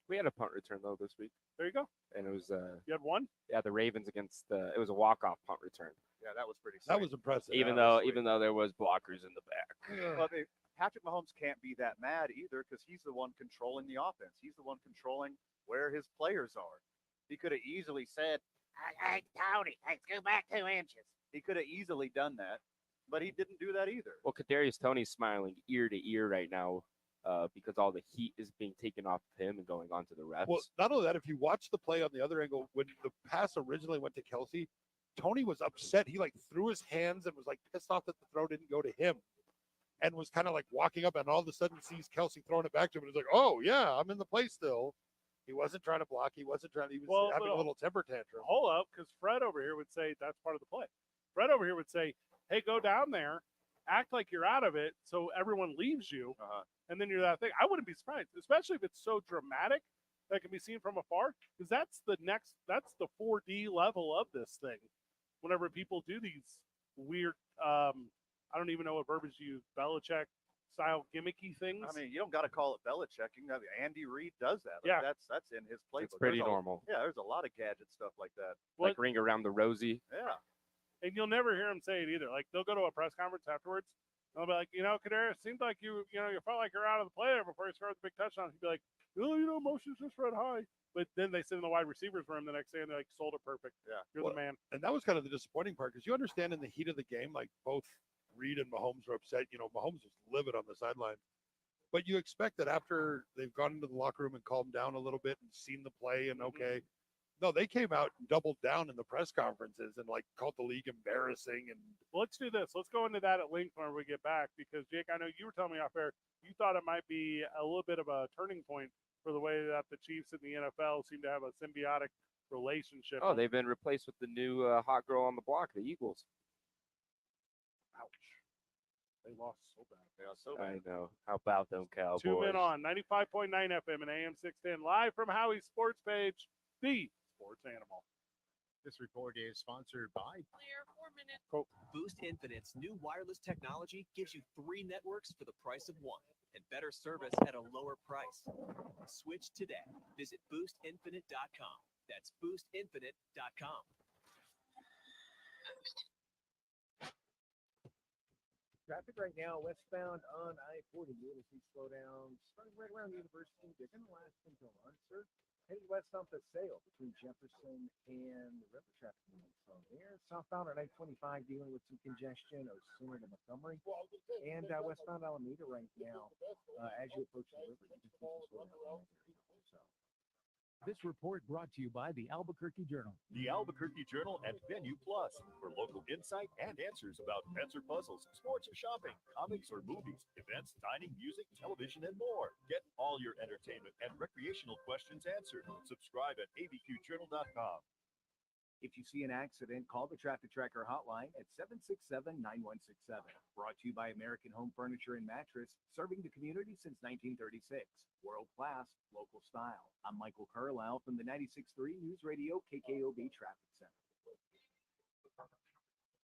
We had a punt return though this week, There you go. and it was You had one? yeah, the Ravens against it was a walk-off punt return. Yeah, that was pretty. That was impressive. Even that was though there was blockers in the back. Well, Patrick Mahomes can't be that mad either because he's the one controlling the offense. He's the one controlling where his players are. He could have easily said, "Hey, Tony, let's go back 2 inches." He could have easily done that, but he didn't do that either. Well, Kadarius Toney's smiling ear to ear right now because all the heat is being taken off of him and going on to the refs. Well, not only that, if you watch the play on the other angle, when the pass originally went to Kelsey, Tony was upset. He threw his hands and was pissed off that the throw didn't go to him, and was kind of walking up, and all of a sudden sees Kelsey throwing it back to him, and he's like, "Oh yeah, I'm in the play still." He wasn't trying to block. He wasn't trying. He was having a little temper tantrum. Hold up, because Fred over here would say that's part of the play. Fred over here would say, "Hey, go down there, act like you're out of it, so everyone leaves you, and then you're that thing." I wouldn't be surprised, especially if it's so dramatic that can be seen from afar, because that's the 4D level of this thing. Whenever people do these weird, I don't even know what verbiage you use, Belichick style gimmicky things. I mean, you don't got to call it Belichicking. I mean, Andy Reid does that. Yeah. That's in his playbook. It's pretty There's normal. There's a lot of gadget stuff like that. Like ring around the rosy. Yeah. And you'll never hear him say it either. Like, they'll go to a press conference afterwards, and they'll be like, Kadarius, seemed like you felt like you're out of the play there before you scored the big touchdown. He'd be like, motion's just red high. But then they sit in the wide receivers room the next day, and they're like, sold it perfect. Yeah. You're the man. And that was kind of the disappointing part, because you understand in the heat of the game, both Reed and Mahomes were upset. Mahomes was livid on the sideline. But you expect that after they've gone into the locker room and calmed down a little bit and seen the play and okay. No, they came out and doubled down in the press conferences and called the league embarrassing. And Well, let's do this. Let's go into that at length when we get back, because Jake, I know you were telling me off air, you thought it might be a little bit of a turning point for the way that the Chiefs and the NFL seem to have a symbiotic relationship. Oh, they've been replaced with the new hot girl on the block, the Eagles. Ouch. They lost so bad. I know. How about them Cowboys? 2 men on 95.9 FM and AM 610, live from Howie's Sports Page, the sports animal. This report is sponsored by Clear 4 minutes. Boost Infinite's new wireless technology gives you 3 networks for the price of 1 and better service at a lower price. Switch today. Visit boostinfinite.com. That's boostinfinite.com. Traffic right now, westbound on I-40. You're going to see slowdowns starting right around University. They're going to last until lunch, sir. Headed west on Paseo between Jefferson and the river traffic moving slow there. Southbound on I-25 dealing with some congestion or sooner to Montgomery. And westbound Alameda right now, as you approach the river, you can see some slowdown. So. This report brought to you by the Albuquerque Journal. The Albuquerque Journal and Venue Plus for local insight and answers about pets or puzzles, sports or shopping, comics or movies, events, dining, music, television, and more. Get all your entertainment and recreational questions answered. Subscribe at abqjournal.com. If you see an accident, call the Traffic Tracker hotline at 767-9167. Brought to you by American Home Furniture and Mattress, serving the community since 1936. World class, local style. I'm Michael Carlisle from the 96.3 News Radio KKOB Traffic Center.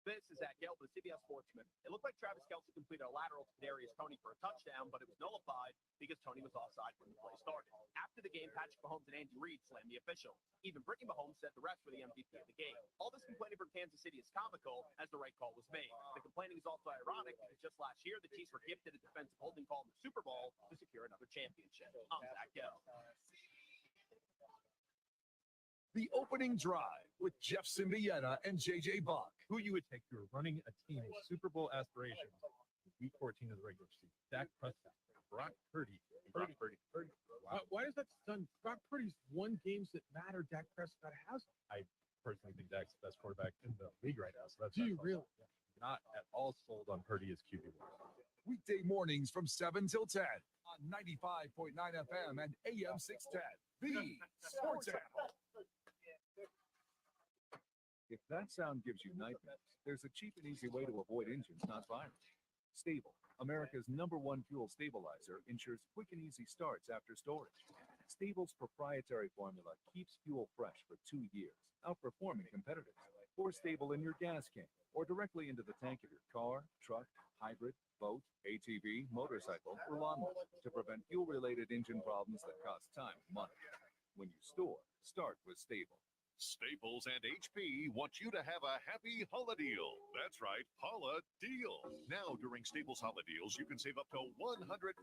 This is Zach Gelb with CBS Sportsman. It looked like Travis Kelce completed a lateral to Kadarius Toney for a touchdown, but it was nullified because Toney was offside when the play started. After the game, Patrick Mahomes and Andy Reid slammed the official. Even Brittany Mahomes said the refs were the MVP of the game. All this complaining from Kansas City is comical, as the right call was made. The complaining is also ironic because just last year, the Chiefs were gifted a defensive holding call in the Super Bowl to secure another championship. I'm Zach Gelb. The opening drive with Jeff Symbieta and JJ Bach. Who you would take? You're running a team with Super Bowl aspirations. Week 14 of the regular season. Dak Prescott, Brock Purdy. Why is that done? Brock Purdy's won games that matter. Dak Prescott has. I personally think Dak's the best quarterback in the league right now. So that's. Do you really? Not at all sold on Purdy as QB1. Weekday mornings from 7 till 10 on 95.9 FM and AM 610. The Sports Animal. If that sound gives you nightmares, there's a cheap and easy way to avoid engines not firing. Stable, America's #1 fuel stabilizer, ensures quick and easy starts after storage. Stable's proprietary formula keeps fuel fresh for 2 years, outperforming competitors. Pour Stable in your gas can or directly into the tank of your car, truck, hybrid, boat, ATV, motorcycle, or lawnmower to prevent fuel-related engine problems that cost time and money. When you store, start with Stable. Staples and HP want you to have a happy Holla deal. That's right, Holla deal. Now, during Staples Holla deals, you can save up to $115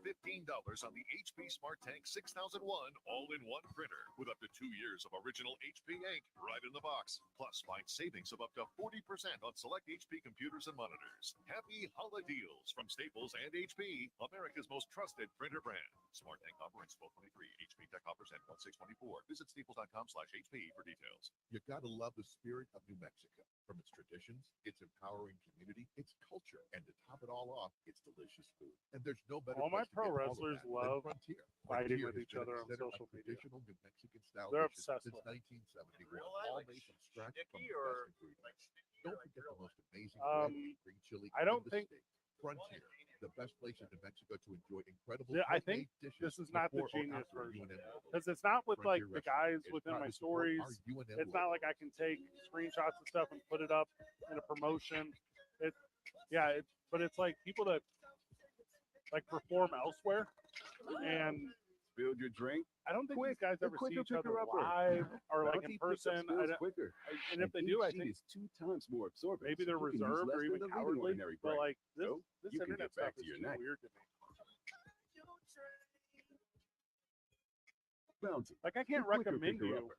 on the HP Smart Tank 6001 all-in-one printer with up to 2 years of original HP ink right in the box. Plus, find savings of up to 40% on select HP computers and monitors. Happy Holla deals from Staples and HP, America's most trusted printer brand. Smart Tank operates 1223. HP Tech offers at 1624. Visit staples.com/HP for details. You gotta love the spirit of New Mexico. From its traditions, its empowering community, its culture, and to top it all off, its delicious food. And there's no better all my place to pro get wrestlers all of that than love Frontier. fighting Frontier with has each been other a on center social of media. traditional New Mexican style They're dishes obsessed since with it. 1971. Really? All Like made from scratch from sticky the or best ingredients. Don't forget the most amazing green chili. I don't in the think- state. Frontier, the best place in New Mexico to enjoy incredible I think homemade dishes this is not the before or genius after a version UNM. because it's not with like Frontier the guys Restaurant is within proud my to support stories. our UNM It's not like I can take screenshots and stuff and put it up in a promotion. But it's like people that like perform elsewhere and Build your drink. I don't think Quick, these guys the ever see quicker each other picker-upper. live or like Bounty in picks up person. spills quicker. And if they do, I each sheet think is 2 times more absorbent. maybe so they're you can use reserved less or than even the leading cowardly. ordinary But brand. like this So this you can internet get back stuff to is your too night. weird to me. Bounty. Like I can't the quicker recommend you picker-upper.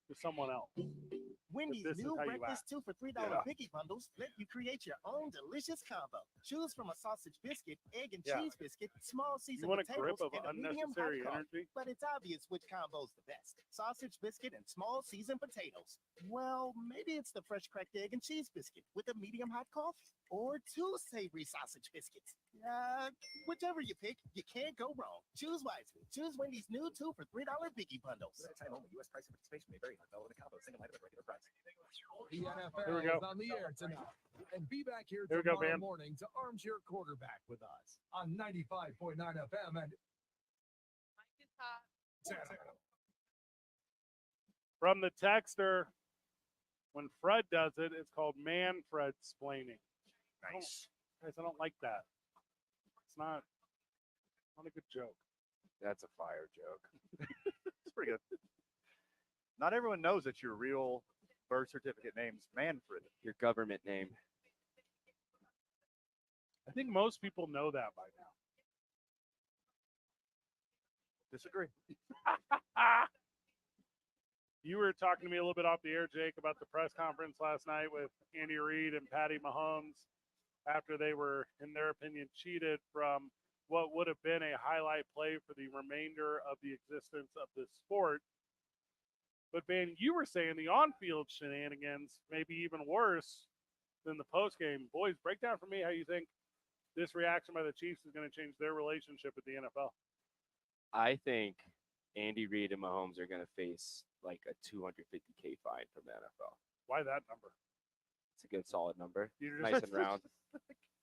to someone else. Wendy's This is new how you breakfast act. 2 for $3 Biggie Bundles let you create your own delicious combo. Choose from a sausage biscuit, egg and Yeah. cheese biscuit, small You seasoned want a potatoes, grip of and a medium hot unnecessary coffee. energy? But it's obvious which combo's the best. Sausage biscuit and small seasoned potatoes. Well, maybe it's the fresh cracked egg and cheese biscuit with a medium hot coffee. Or 2 savory sausage biscuits. Whichever you pick, you can't go wrong. Choose wisely. Choose Wendy's new 2 for $3 Biggie Bundles. Time only. U.S. price and participation may vary. Not valid in a combo. Single item at regular price. The NFL Here we go. is on the air tonight. And be back here Here we go, tomorrow Van. morning to Armchair Quarterback with us on 95.9 FM and From the texter, when Fred does it, it's called Manfred splaining. Nice. Guys, I don't like that. It's not a good joke. That's a fire joke. It's pretty good. Not everyone knows that your real birth certificate name's Manfred. Your government name. I think most people know that by now. Disagree. You were talking to me a little bit off the air, Jake, about the press conference last night with Andy Reid and Patty Mahomes after they were, in their opinion, cheated from what would have been a highlight play for the remainder of the existence of this sport. But, Ben, you were saying the on-field shenanigans may be even worse than the post-game. Boys, break down for me how you think this reaction by the Chiefs is going to change their relationship with the NFL. I think Andy Reid and Mahomes are going to face like a $250K fine from the NFL. Why that number? It's a good solid number. You're Nice and round.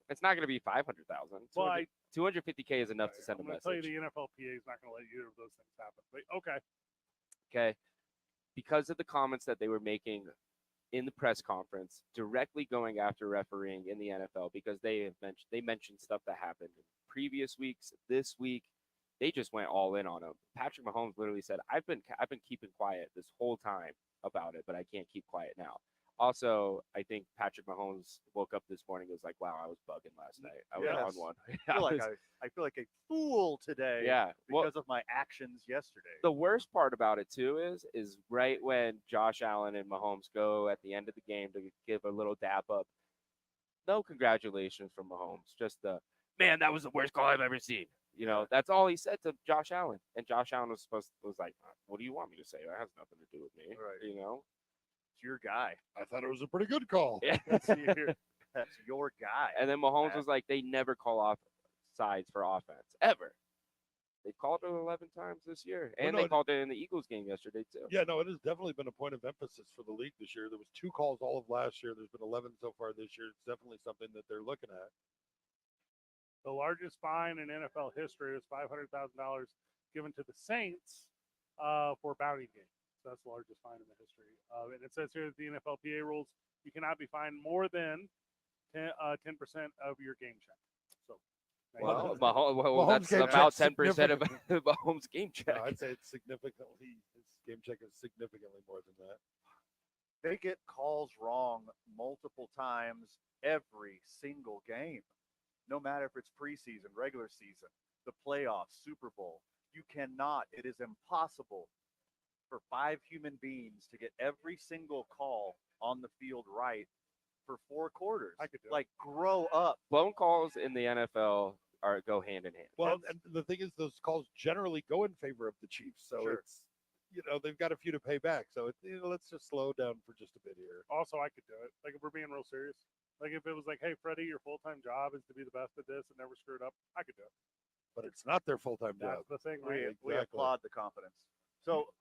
It's not going to be 500,000. Well, 250K is enough to send a I'm going message. to tell you the NFLPA is not going to let either of those things happen. But okay. Okay. Because of the comments that they were making in the press conference, directly going after refereeing in the NFL, because they mentioned stuff that happened in previous weeks, this week, they just went all in on him. Patrick Mahomes literally said, "I've been keeping quiet this whole time about it, but I can't keep quiet now." Also, I think Patrick Mahomes woke up this morning and was like, "Wow, I was bugging last night. I was on one." I feel like a fool today. Yeah, because of my actions yesterday. The worst part about it too is right when Josh Allen and Mahomes go at the end of the game to give a little dap up. No congratulations from Mahomes. Just man, that was the worst call I've ever seen. You know, that's all he said to Josh Allen. And Josh Allen was like, "What do you want me to say? That has nothing to do with me." Right. You know? It's your guy. I thought it was a pretty good call. Yeah. That's your guy. And then Mahomes was like, they never call off sides for offense. Ever. They called it 11 times this year. And they called it in the Eagles game yesterday, too. Yeah, no, it has definitely been a point of emphasis for the league this year. There was 2 calls all of last year. There's been 11 so far this year. It's definitely something that they're looking at. The largest fine in NFL history was $500,000 given to the Saints for bounty games. So that's the largest fine in the history. And it says here that the NFLPA rules, you cannot be fined more than 10% of your game check. So, well, that's about 10% of Mahomes' game check. No, I'd say it's significantly, his game check is significantly more than that. They get calls wrong multiple times every single game. No matter if it's preseason, regular season, the playoffs, Super Bowl. You cannot, it is impossible for 5 human beings to get every single call on the field right for 4 quarters. I could do like, grow up. Blown calls in the NFL go hand in hand. Well, and the thing is, those calls generally go in favor of the Chiefs. So it's, they've got a few to pay back. So let's just slow down for just a bit here. Also, I could do it. Like, if we're being real serious. Like, if it was like, "Hey, Freddie, your full-time job is to be the best at this and never screw it up," I could do it. But it's not their full-time job. That's the thing, We, right? we applaud the confidence. So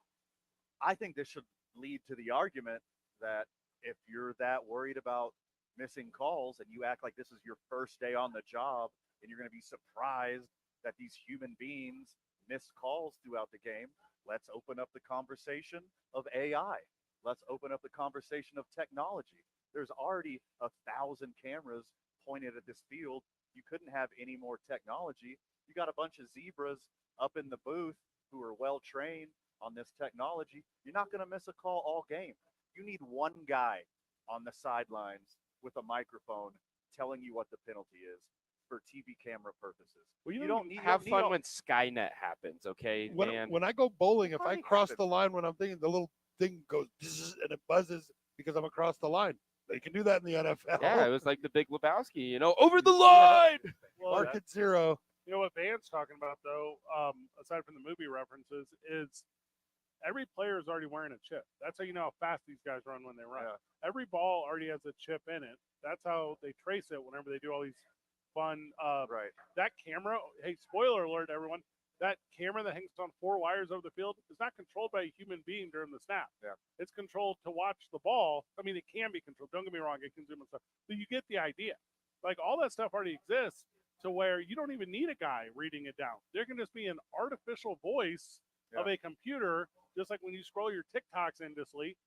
I think this should lead to the argument that if you're that worried about missing calls and you act like this is your first day on the job and you're going to be surprised that these human beings miss calls throughout the game, let's open up the conversation of AI. Let's open up the conversation of technology. There's already 1,000 cameras pointed at this field. You couldn't have any more technology. You got a bunch of zebras up in the booth who are well trained on this technology. You're not going to miss a call all game. You need one guy on the sidelines with a microphone telling you what the penalty is for TV camera purposes. Well, you don't need have fun when Skynet happens, okay? When I go bowling, if I cross the line when I'm thinking, the little thing goes and it buzzes because I'm across the line. They can do that in the NFL. Yeah, it was like the Big Lebowski, over the line. Well, Mark at 0. You know what Van's talking about, though, aside from the movie references, is every player is already wearing a chip. That's how you know how fast these guys run when they run. Yeah. Every ball already has a chip in it. That's how they trace it whenever they do all these fun. Right. That camera, hey, spoiler alert, everyone. That camera that hangs on 4 wires over the field is not controlled by a human being during the snap. Yeah. It's controlled to watch the ball. I mean, it can be controlled. Don't get me wrong. It can zoom and stuff. But you get the idea. Like, all that stuff already exists to where you don't even need a guy reading it down. There can just be an artificial voice of a computer, just like when you scroll your TikToks endlessly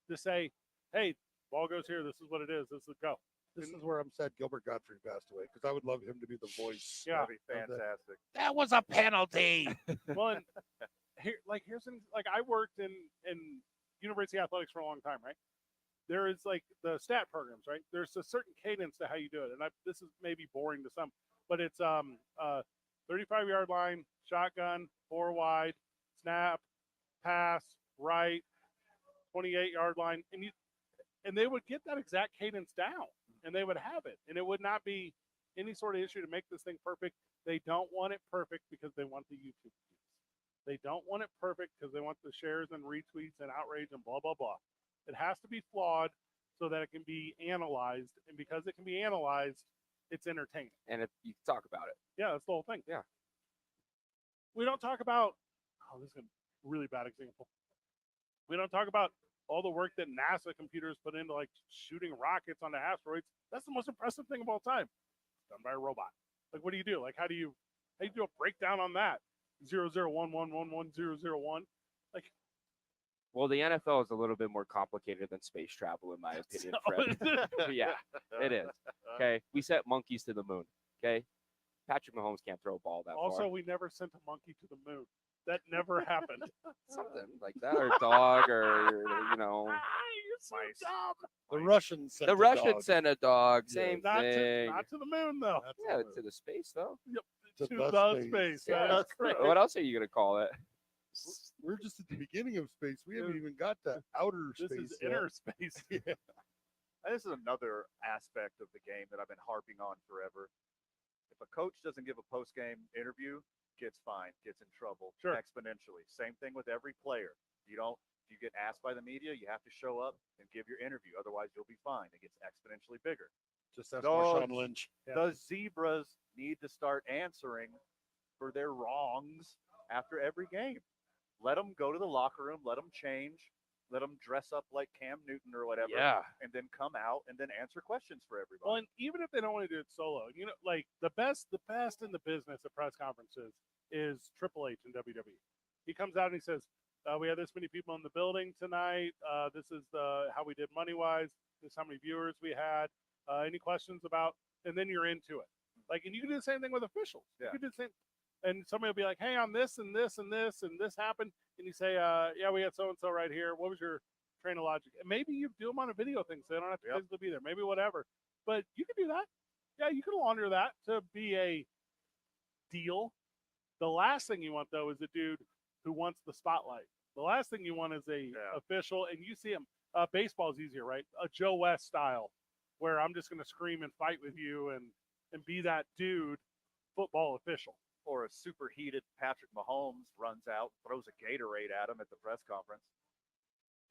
to say, "Hey, ball goes here. This is what it is. This is go." This is where I'm sad Gilbert Godfrey passed away, because I would love him to be the voice. Yeah. That'd be fantastic. That was a penalty. Well, and I worked in University athletics for a long time, right? there is like the stat programs, right? There's a certain cadence to how you do it, and this is maybe boring to some, but it's 35-yard line, shotgun, 4 wide, snap, pass, right, 28-yard line, and they would get that exact cadence down, and they would have it, and it would not be any sort of issue to make this thing perfect. They don't want it perfect because they want the YouTube views. They don't want it perfect because they want the shares and retweets and outrage and blah, blah, blah. It has to be flawed so that it can be analyzed, and because it can be analyzed, it's entertaining. And if you talk about it. Yeah, that's the whole thing. Yeah. We don't talk about, this is a really bad example. We don't talk about all the work that NASA computers put into like shooting rockets onto asteroids. That's the most impressive thing of all time. Done by a robot. Like, what do you do? Like, how do you do a breakdown on that? 001111001. Like, well, the NFL is a little bit more complicated than space travel, in my opinion, Fred. Yeah, it is. Okay, we sent monkeys to the moon. Okay, Patrick Mahomes can't throw a ball that far. Also, we never sent a monkey to the moon. That never happened. Something like that, or a dog, or You're so dumb. The Russians sent the a Russians dog. sent a dog. Same Not thing. not to the moon though. Yeah, to the space though. Yep. To To the the space. space. Yeah. That's correct. What else are you gonna call it? We're just at the beginning of space. We haven't even got to outer This space is yet. inner space. Yeah. This is another aspect of the game that I've been harping on forever. If a coach doesn't give a post-game interview, gets fined, gets in trouble exponentially. Same thing with every player. If you get asked by the media, you have to show up and give your interview. Otherwise, you'll be fined. It gets exponentially bigger. Just ask Marshawn Lynch. The Zebras need to start answering for their wrongs after every game. Let them go to the locker room. Let them change. Let them dress up like Cam Newton or whatever. Yeah. And then come out and then answer questions for everybody. Well, and even if they don't want to do it solo, like the best in the business at press conferences is Triple H in WWE. He comes out and he says, we have this many people in the building tonight. This is how we did money-wise. This is how many viewers we had. Any questions about, and then you're into it. Like, and you can do the same thing with officials. Yeah. You can do the same, and somebody will be like, hey, on this and this and this and this happened, and you say, yeah, we had so-and-so right here. What was your train of logic? And maybe you do them on a video thing, so they don't have to physically be there. Maybe whatever. But you can do that. Yeah, you can launder that to be a deal. The last thing you want, though, is a dude who wants the spotlight. The last thing you want is a official, and you see him. Baseball is easier, right? A Joe West style, where I'm just going to scream and fight with you and be that dude, football official. Or a superheated Patrick Mahomes runs out, throws a Gatorade at him at the press conference.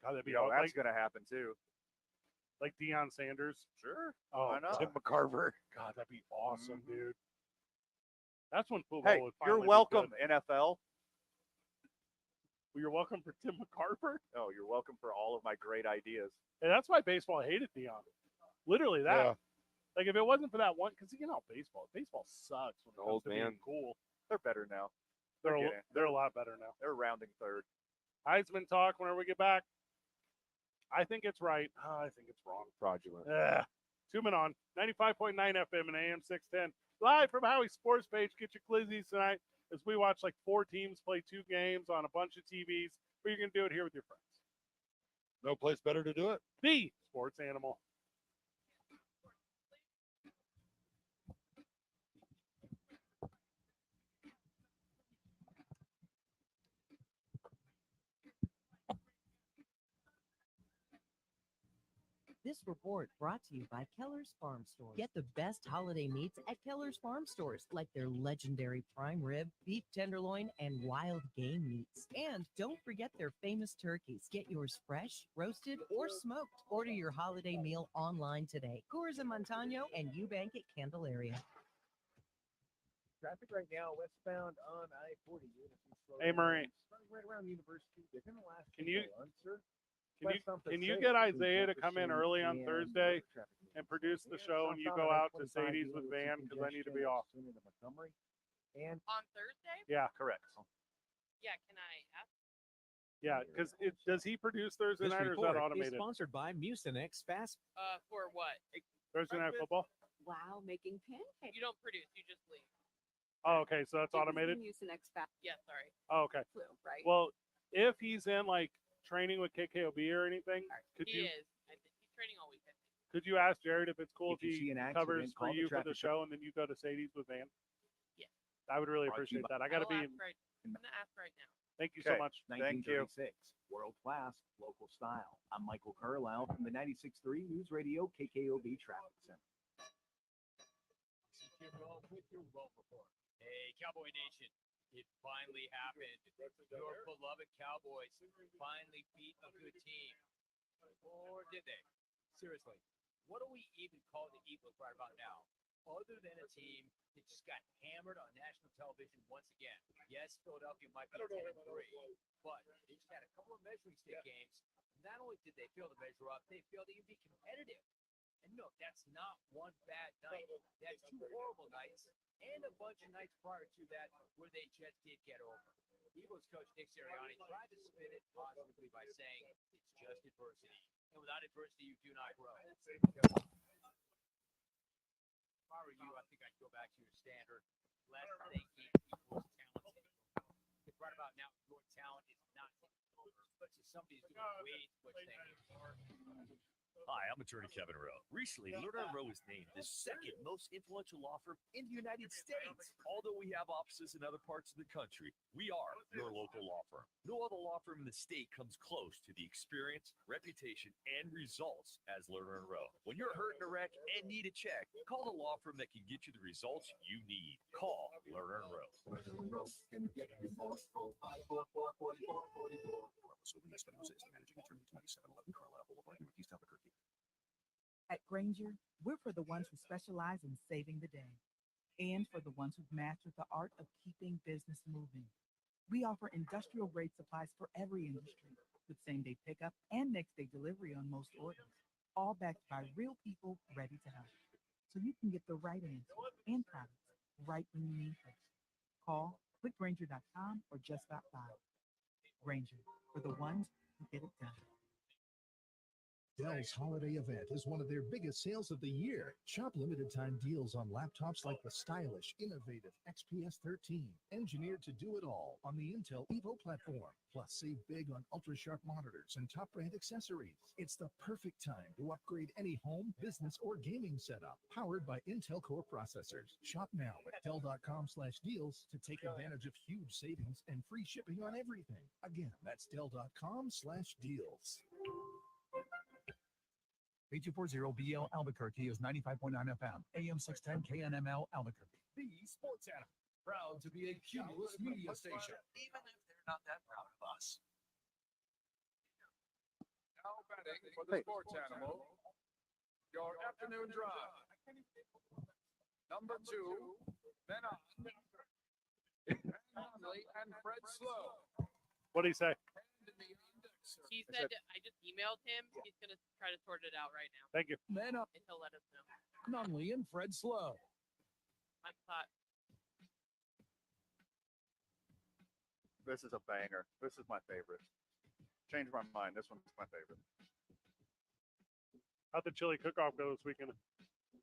God, that'd be that's going to happen too. Like Deion Sanders. Sure. Oh, Why not? Tim McCarver. God, that'd be awesome, dude. That's when football Hey, would finally you're be welcome, good. NFL. Well, you're welcome for Tim McCarver. Oh, you're welcome for all of my great ideas. And that's why baseball hated Deion. Literally that. Yeah. Like, if it wasn't for that one, because baseball sucks when it comes old to man. being cool. They're better now. They're a lot better now. They're rounding third. Heisman talk whenever we get back. I think it's right. I think it's wrong. Fraudulent. Yeah. 2 men on 95.9 FM and AM 610. Live from Howie's Sports Page. Get your glizzies tonight as we watch like 4 teams play 2 games on a bunch of TVs. But you're going to do it here with your friends. No place better to do it. The Sports Animal. This report brought to you by Keller's Farm Stores. Get the best holiday meats at Keller's Farm Stores, like their legendary prime rib, beef tenderloin, and wild game meats. And don't forget their famous turkeys. Get yours fresh, roasted, or smoked. Order your holiday meal online today. Coors and Montano and Eubank at Candelaria. Traffic right now westbound on I-40. Hey, Murray. Starting right around University. They're going to last Can you- until lunch, sir. Can you get Isaiah to come in early on Thursday and produce the show, and you go out to Sadie's with Van because I need to be off. And On Thursday? Yeah, correct. Yeah, can I ask? Yeah, because does he produce Thursday This night or is report that automated? is sponsored by Mucinex Fast. For what? Thursday night football? Wow, making pancakes. You don't produce, you just leave. Oh, okay, so that's automated? Mucinex Fast. Yeah, sorry. Oh, okay. Flu, right? Well, if he's in like training with KKOB or anything, could He you? is. I think he training all week. I think. Could you ask Jared if it's cool If you see he an covers accident, for call the you for the traffic show and then you go to Sadie's with Van? Yeah. I would really Brought to you appreciate by- that. I got to I'll be. ask right. I'm gonna ask right now. Thank you so much. Thank you. 1936, world class, local style. I'm Michael Carlisle from the 96.3 News Radio KKOB Traffic Center. Hey, Cowboy Nation, it finally happened. Your beloved Cowboys finally beat a good team. Or did they? Seriously, what do we even call the Eagles right about now? Other than a team that just got hammered on national television once again. Yes, Philadelphia might be 10-3, but they just had a couple of measuring stick games. Not only did they fail to measure up, they failed to even be competitive. And no, that's not one bad night. That's two horrible nights and a bunch of nights prior to that where they just did get over. Eagles coach Nick Sirianni tried to spin it positively by saying it's just adversity. And without adversity, you do not grow. If I were you, I think I'd go back to your standard. Less thinking equals talented. Because right about now, your talent is not over, but to somebody who's doing way too much thinking. Hi, I'm attorney Kevin Rowe. Recently, Lerner & Rowe was named the second most influential law firm in the United States. Although we have offices in other parts of the country, we are your local law firm. No other law firm in the state comes close to the experience, reputation, and results as Lerner & Rowe. When you're hurt in a wreck and need a check, call the law firm that can get you the results you need. Call Lerner & Rowe. At Granger, we're for the ones who specialize in saving the day and for the ones who've mastered the art of keeping business moving. We offer industrial grade supplies for every industry with same-day pickup and next-day delivery on most orders, all backed by real people ready to help. So you can get the right answer and products right when you need them. Call clickgranger.com or just stop by. Granger, for the ones who get it done. Dell's holiday event is one of their biggest sales of the year. Shop limited time deals on laptops like the stylish, innovative XPS 13, engineered to do it all on the Intel Evo platform. Plus, save big on ultra-sharp monitors and top brand accessories. It's the perfect time to upgrade any home, business, or gaming setup powered by Intel Core processors. Shop now at Dell.com/deals to take advantage of huge savings and free shipping on everything. Again, that's Dell.com/deals. 8240 BL Albuquerque is 95.9 FM, AM 610 KNML Albuquerque. The Sports Animal, proud to be a Cumulus media station, even if they're not that proud of us. Now betting for the Sports Animal, your afternoon drive. Number 2, Ben on, Conley and Fred Slow. What do you say? He said I just emailed him. He's gonna try to sort it out right now. Thank you. Men up, And he'll let us know. Nunley and Fred Slow. I thought This is a banger. This is my favorite. Change my mind. This one's my favorite. How'd the chili cook-off go this weekend?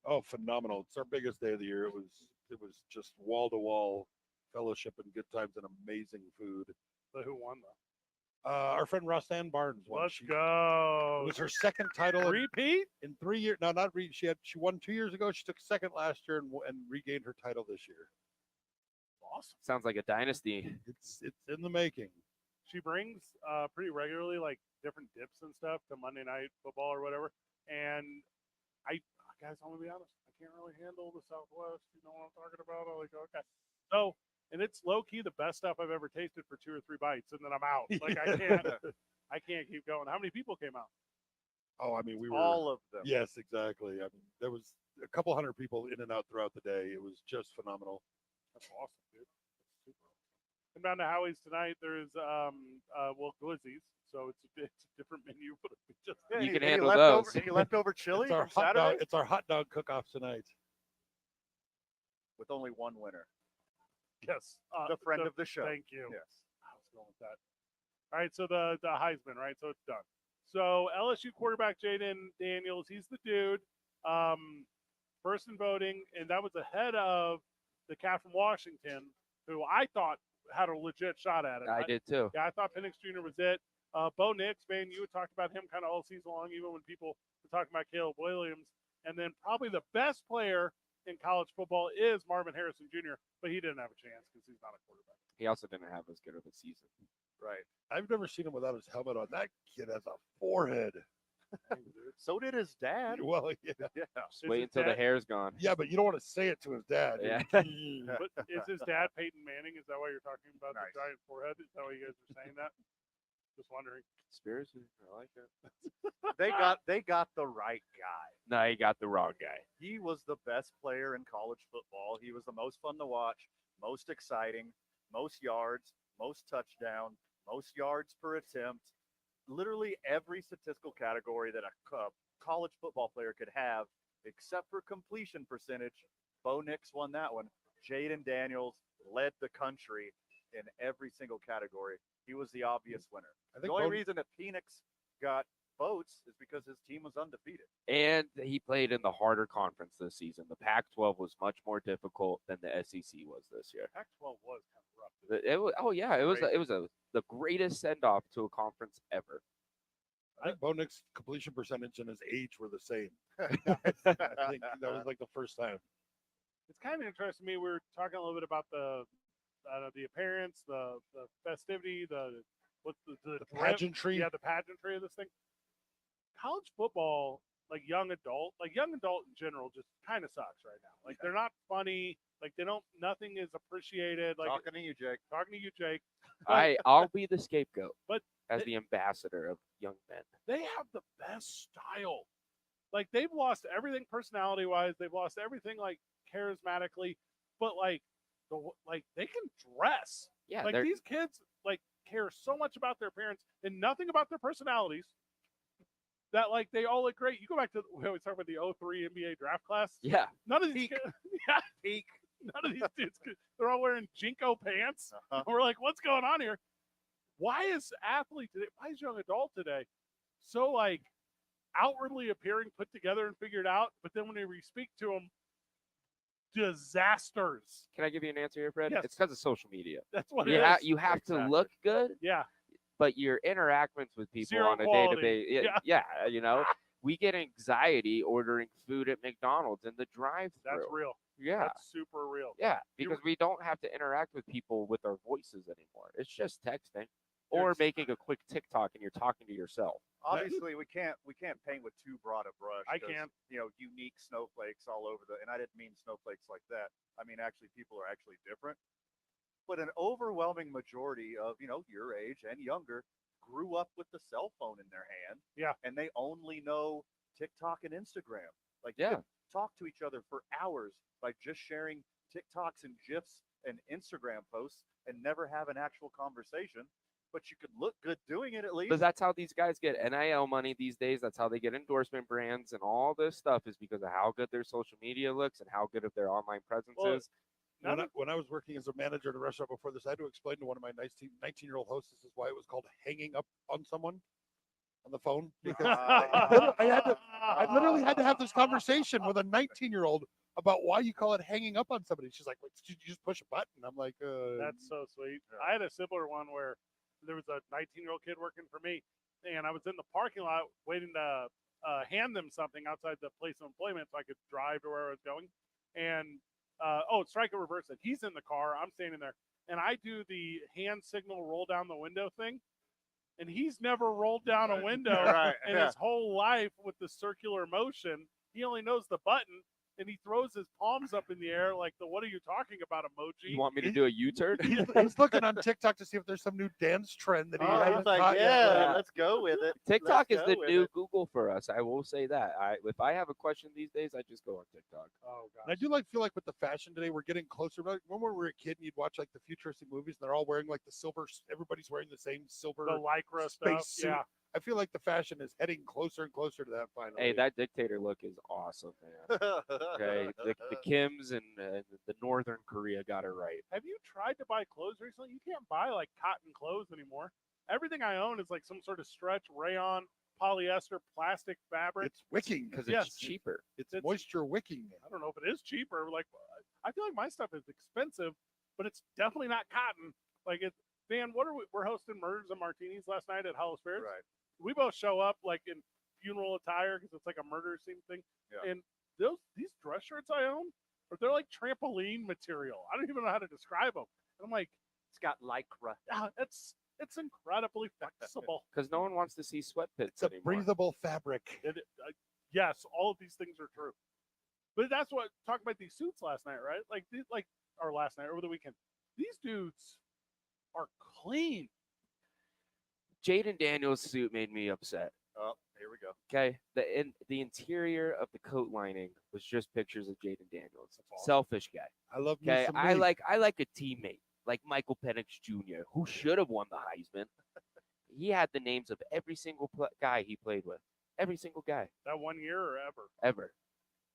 Oh, phenomenal! It's our biggest day of the year. It was just wall to wall fellowship and good times and amazing food. So who won though? Our friend Rostanne Barnes won. Let's go. It was her second title repeat in 3 years. No, not repeat. She won 2 years ago. She took second last year and regained her title this year. Awesome. Sounds like a dynasty. It's in the making. She brings pretty regularly like different dips and stuff to Monday Night Football or whatever. And guys, I'm gonna be honest, I can't really handle the Southwest. You know what I'm talking about? I'm like, okay. So, and it's low key the best stuff I've ever tasted for 2 or 3 bites, and then I'm out. Like I can't keep going. How many people came out? Oh, I mean, we were all of them. Yes, exactly. I mean, there was a couple hundred people in and out throughout the day. It was just phenomenal. That's awesome, dude. That's super awesome. Come down to Howie's tonight. There's Glizzy's, so it's a different menu, but it's just You can handle those. Any leftover chili It's our from Saturday? It's our hot dog cook-off tonight. With only one winner. Yes, the friend of the show. Thank you. Yes. I was going with that. All right, so the Heisman, right? So it's done. So LSU quarterback Jaden Daniels, he's the dude. First in voting, and that was ahead of the cat from Washington, who I thought had a legit shot at it. I did too. Yeah, I thought Penix Jr. was it. Bo Nix, man, you had talked about him kind of all season long, even when people talking about Caleb Williams, and then probably the best player in college football is Marvin Harrison Jr., but he didn't have a chance because he's not a quarterback. He also didn't have as good of a season. Right. I've never seen him without his helmet on. That kid has a forehead. So did his dad. Well, yeah. Just wait until the hair's gone. Yeah, but you don't want to say it to his dad. Yeah. But is his dad Peyton Manning? Is that why you're talking about the giant forehead? Is that why you guys are saying that? Just wondering. Conspiracy. I like it. They got the right guy. No, he got the wrong guy. He was the best player in college football. He was the most fun to watch, most exciting, most yards, most touchdown, most yards per attempt. Literally every statistical category that a college football player could have, except for completion percentage. Bo Nix won that one. Jaden Daniels led the country in every single category. He was the obvious winner. I The think only Bo- reason that Phoenix got votes is because his team was undefeated. And he played in the harder conference this season. The Pac-12 was much more difficult than the SEC was this year. Pac-12 was kind of rough. It was, the greatest send-off to a conference ever. I think Bo Nix's completion percentage and his age were the same. I think that was like the first time. It's kind of interesting to me. We were talking a little bit about the appearance, the festivity, the pageantry. Yeah, the pageantry of this thing. College football, like young adult in general, just kind of sucks right now. Like they're not funny. Like nothing is appreciated. Like Talking to you, Jake. I'll be the scapegoat, but as the ambassador of young men. They have the best style. Like they've lost everything personality wise. They've lost everything like charismatically, but like they can dress. Yeah, like these kids like care so much about their appearance and nothing about their personalities. That like they all look great. You go back to we always talk about the 03 NBA draft class. Yeah. None of these kids, peak. None of these dudes. They're all wearing Jinko pants. And we're like, what's going on here? Why is young adult today so like outwardly appearing, put together, and figured out? But then when we speak to them, disasters. Can I give you an answer here, Fred? Yes. It's because of social media. That's what you it is. You have Exactly. to look good. Yeah. But your interactions with people Zero on a quality. day-to-day, yeah, you know, we get anxiety ordering food at McDonald's in the drive-thru. That's real. Yeah. That's super real. Yeah, because we don't have to interact with people with our voices anymore. It's just texting or making a quick TikTok and you're talking to yourself. Obviously, we can't paint with too broad a brush. I 'cause, can't. Unique snowflakes all over and I didn't mean snowflakes like that. I mean, actually, people are actually different. But an overwhelming majority of, your age and younger grew up with the cell phone in their hand. Yeah. And they only know TikTok and Instagram. Like, yeah. you could talk to each other for hours by just sharing TikToks and GIFs and Instagram posts and never have an actual conversation. But you could look good doing it at least. But that's how these guys get NIL money these days. That's how they get endorsement brands and all this stuff is because of how good their social media looks and how good of their online presence is. When I was working as a manager at a restaurant before this, I had to explain to one of my 19-year-old hostesses why it was called hanging up on someone on the phone. Because I literally had to have this conversation with a 19-year-old about why you call it hanging up on somebody. She's like, "Wait, did you just push a button?" I'm like, That's so sweet. I had a similar one where there was a 19-year-old kid working for me, and I was in the parking lot waiting to hand them something outside the place of employment so I could drive to where I was going. And strike a reverse it. He's in the car. I'm standing there. And I do the hand signal roll down the window thing. And he's never rolled down a window in his whole life with the circular motion. He only knows the button. And he throws his palms up in the air like the "what are you talking about" emoji. You want me to do a U-turn? He's looking on TikTok to see if there's some new dance trend that he hasn't caught yet. Let's go with it. TikTok is the new Google for us. I will say that. If I have a question these days, I just go on TikTok. Oh god. And I do feel like with the fashion today, we're getting closer. Like when we were a kid and you'd watch like the futuristic movies and they're all wearing like the silver, everybody's wearing the same silver The Lycra space stuff. suit. Yeah. I feel like the fashion is heading closer and closer to that finally. Hey, that dictator look is awesome, man. Okay, the Kims and the Northern Korea got it right. Have you tried to buy clothes recently? You can't buy like cotton clothes anymore. Everything I own is like some sort of stretch, rayon, polyester, plastic fabric. It's wicking because it's cheaper. It's moisture wicking. I don't know if it is cheaper. Like, I feel like my stuff is expensive, but it's definitely not cotton. Like, Dan, we're hosting Murders and Martinis last night at Hollow Spirits. Right. We both show up like in funeral attire because it's like a murder scene thing. Yeah. And these dress shirts I own, they're like trampoline material. I don't even know how to describe them. And I'm like, it's got lycra. It's incredibly flexible. Because no one wants to see sweatpants It's a anymore. breathable fabric. Yes, all of these things are true. But that's what talking about these suits last night, right? Or last night over the weekend. These dudes are clean. Jaden Daniels' suit made me upset. Oh, here we go. Okay, the interior of the coat lining was just pictures of Jaden Daniels. Awesome. Selfish guy. I love me Okay, some I me. like a teammate like Michael Penix Jr., who should have won the Heisman. He had the names of every single guy he played with. Every single guy. That 1 year or ever? Ever.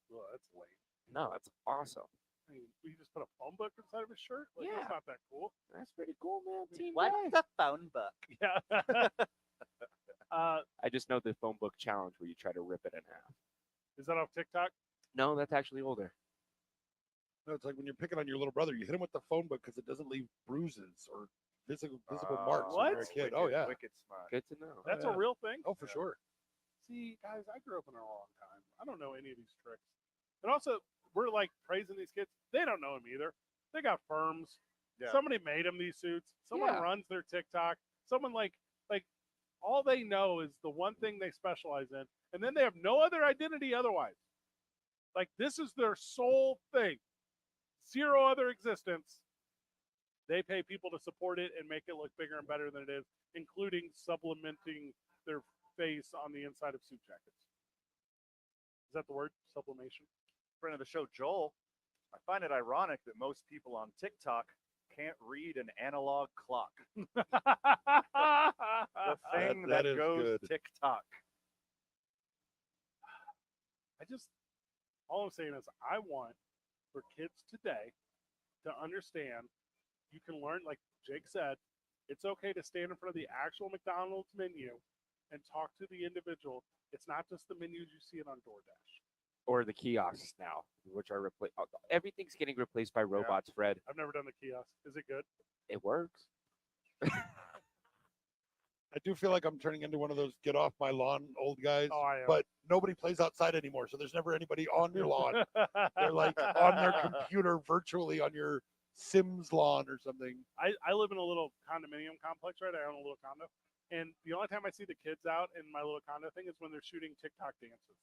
Well, that's lame. No, that's awesome. I mean, we just put a phone book inside of his shirt? Like, Yeah. That's not that cool. That's pretty cool, man. Team What's guy. the phone book? Yeah. I just know the phone book challenge where you try to rip it in half. Is that off TikTok? No, that's actually older. No, it's like when you're picking on your little brother, you hit him with the phone book because it doesn't leave bruises or visible marks when you're a kid. Oh yeah, Wicked smart. Good to know. That's yeah. a real thing? Oh, for sure. See, guys, I grew up in a long time. I don't know any of these tricks. And also, we're like praising these kids. They don't know them either. They got firms. Yeah. Somebody made them these suits. Someone Yeah. runs their TikTok. Someone like all they know is the one thing they specialize in, and then they have no other identity otherwise. Like this is their sole thing. Zero other existence. They pay people to support it and make it look bigger and better than it is, including supplementing their face on the inside of suit jackets. Is that the word? Sublimation? Friend of the show, Joel, I find it ironic that most people on TikTok can't read an analog clock. The thing that is goes good. TikTok. All I'm saying is I want for kids today to understand you can learn, like Jake said, it's okay to stand in front of the actual McDonald's menu and talk to the individual. It's not just the menus you see it on DoorDash. Or the kiosks now, which are replaced. Everything's getting replaced by robots, Fred. I've never done the kiosk. Is it good? It works. I do feel like I'm turning into one of those get off my lawn old guys. Oh, I am. But nobody plays outside anymore, so there's never anybody on your lawn. They're like on their computer virtually on your Sims lawn or something. I live in a little condominium complex, right? I own a little condo. And the only time I see the kids out in my little condo thing is when they're shooting TikTok dances.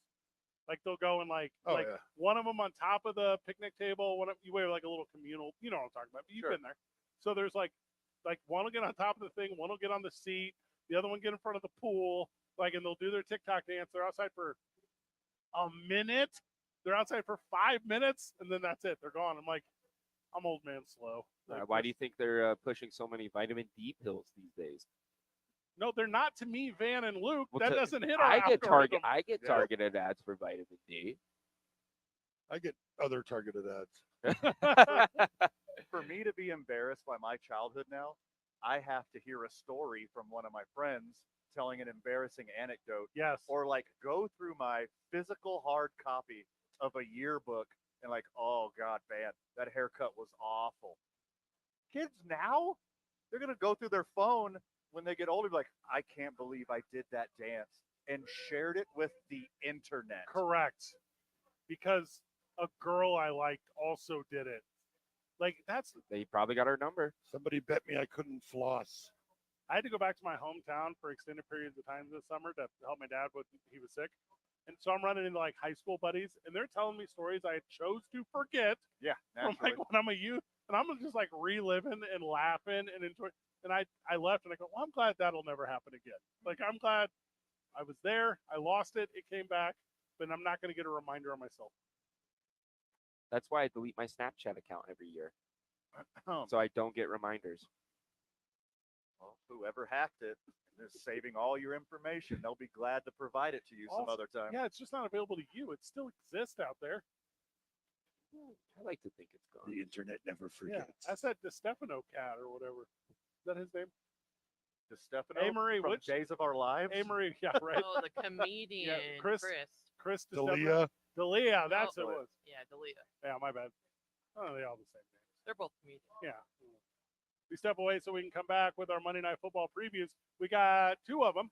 Like they'll go and yeah. one of them on top of the picnic table, you wear like a little communal, you know what I'm talking about, but you've Sure. been there. So there's like one will get on top of the thing, one will get on the seat, the other one get in front of the pool, and they'll do their TikTok dance. They're outside for a minute. They're outside for 5 minutes, and then that's it. They're gone. I'm like, I'm old man slow. Why do you think they're pushing so many vitamin D pills these days? No, they're not to me, Van and Luke. Well, that doesn't hit our I get algorithm. targeted ads for vitamin D. I get other targeted ads. For me to be embarrassed by my childhood now, I have to hear a story from one of my friends telling an embarrassing anecdote. Yes. Or go through my physical hard copy of a yearbook and oh God, man, that haircut was awful. Kids now, they're going to go through their phone when they get older, I can't believe I did that dance and shared it with the internet. Correct. Because a girl I liked also did it. They probably got our number. Somebody bet me I couldn't floss. I had to go back to my hometown for extended periods of time this summer to help my dad when he was sick. And so I'm running into high school buddies, and they're telling me stories I chose to forget. Yeah, from naturally. when I'm a youth, and I'm just reliving and laughing and enjoying. And I left, and I go, well, I'm glad that'll never happen again. I'm glad I was there. I lost it. It came back, but I'm not going to get a reminder on myself. That's why I delete my Snapchat account every year, so I don't get reminders. Well, whoever hacked it is saving all your information. They'll be glad to provide it to you some other time. Yeah, it's just not available to you. It still exists out there. I like to think it's gone. The internet never Yeah, forgets. that's that DeStefano cat or whatever. Is that his name? DeStefano Amory, from which Days of Our Lives. Amory, yeah, right. Oh, the comedian Chris. Chris Dalia. Dalia, that's Oh, who it was. Yeah, Dalia. Yeah, my bad. Oh, they all the same names. They're both comedians. Yeah. We step away so we can come back with our Monday Night Football previews. We got two of them.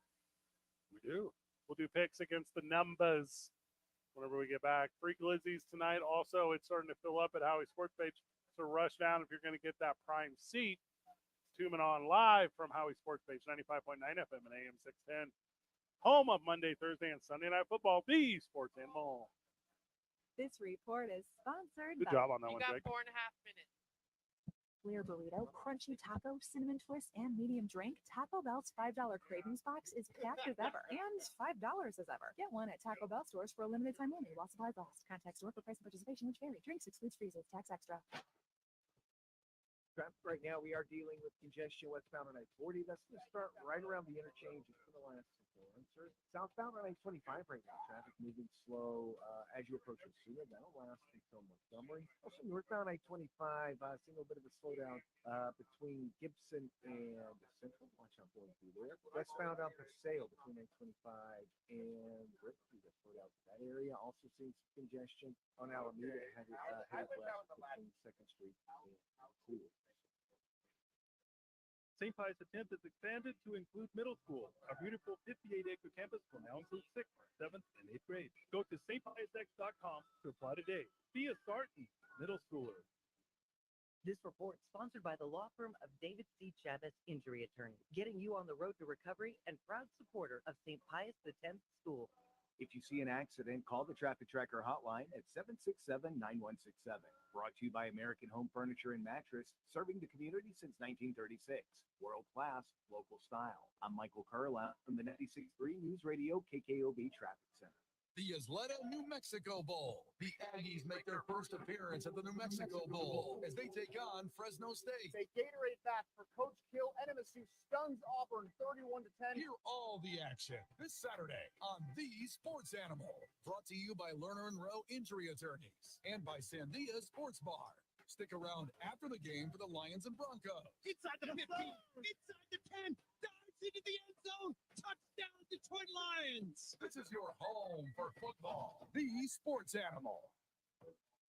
We do. We'll do picks against the numbers whenever we get back. Free glizzies tonight. Also, it's starting to fill up at Howie Sports Page. So rush down if you're going to get that prime seat. Tuning on live from Howie Sports Page, 95.9 FM and AM 610. Home of Monday, Thursday, and Sunday Night Football, the Sports Animal. This report is sponsored Good by job on that You one, got Jake. 4.5 minutes. Flare burrito, crunchy taco, cinnamon twist, and medium drink. Taco Bell's $5 cravings box is packed as ever and $5 as ever. Get one at Taco Bell stores for a limited time only while supplies last. Contact store for price and participation which vary. Drinks excludes freezes. Tax extra. Traffic right now, we are dealing with congestion westbound on I-40. That's going to start right around the interchange. It's going to last until Lancer. Southbound on I-25 right now, traffic moving slow as you approach Osuna. That'll last until Montgomery. Also, northbound I-25, seeing a little bit of a slowdown between Gibson and Central. Watch out going through there. Westbound on Paseo between I-25 and Ripley. That's slowed out to that area. Also seeing some congestion on Alameda headed west between 2nd Street and Clear. St. Pius attempt is expanded to include middle school. Our beautiful 58-acre campus will now include 6th, 7th, and 8th grades. Go to stpiusx.com to apply today. Be a start in middle schooler. This report sponsored by the law firm of David C. Chavez Injury Attorney, getting you on the road to recovery and proud supporter of St. Pius X School. If you see an accident, call the Traffic Tracker hotline at 767-9167. Brought to you by American Home Furniture and Mattress, serving the community since 1936. World class, local style. I'm Michael Carla from the 96.3 News Radio KKOB Traffic Center. The Isleta New Mexico Bowl. The Aggies make their first appearance at the New Mexico Bowl as they take on Fresno State. A Gatorade back for Coach Kill. NMSU stuns Auburn 31-10. Hear all the action this Saturday on The Sports Animal. Brought to you by Lerner and Rowe Injury Attorneys and by Sandia Sports Bar. Stick around after the game for the Lions and Broncos. Inside the 15, inside the 10, dives into the end zone. Touchdown, Detroit Lions. This is your home for football. The Sports Animal.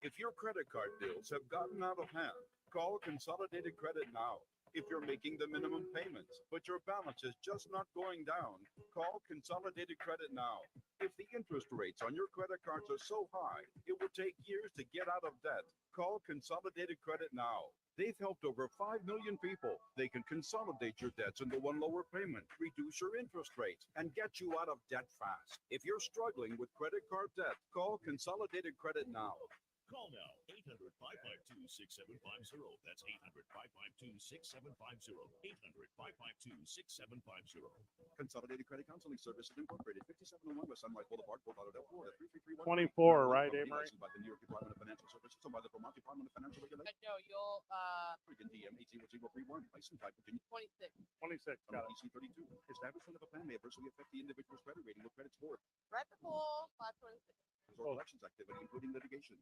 If your credit card bills have gotten out of hand, call Consolidated Credit now. If you're making the minimum payments, but your balance is just not going down, call Consolidated Credit now. If the interest rates on your credit cards are so high, it will take years to get out of debt, call Consolidated Credit now. They've helped over 5 million people. They can consolidate your debts into one lower payment, reduce your interest rates, and get you out of debt fast. If you're struggling with credit card debt, call Consolidated Credit now. Call now, 800-552-6750. That's 800-552-6750. 800-552-6750. Consolidated Credit Counseling Services Incorporated, 5701 West Sunlight Boulevard, Fort Lauderdale, Florida, 33311. 24, right, Amory? Licensed by the New York Department of Financial Services and by the Vermont Department of Financial Regulation. No, you'll, Freaking DM 80031, licensed by Virginia. 26. 26, got it. PC 32. Establishment of a plan may adversely affect the individual's credit rating or credit score. Right before 526. Resort collections activity, including litigation.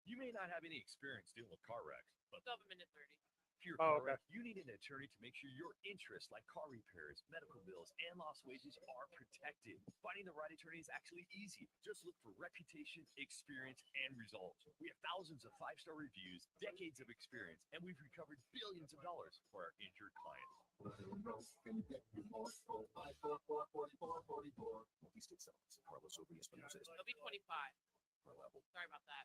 You may not have any experience dealing with car wrecks, but Still have a minute 30. if you're Oh, car okay. wreck, you need an attorney to make sure your interests like car repairs, medical bills, and lost wages are protected. Finding the right attorney is actually easy. Just look for reputation, experience, and results. We have thousands of 5-star reviews, decades of experience, and we've recovered billions of dollars for our injured clients. It'll be 25. Sorry about that.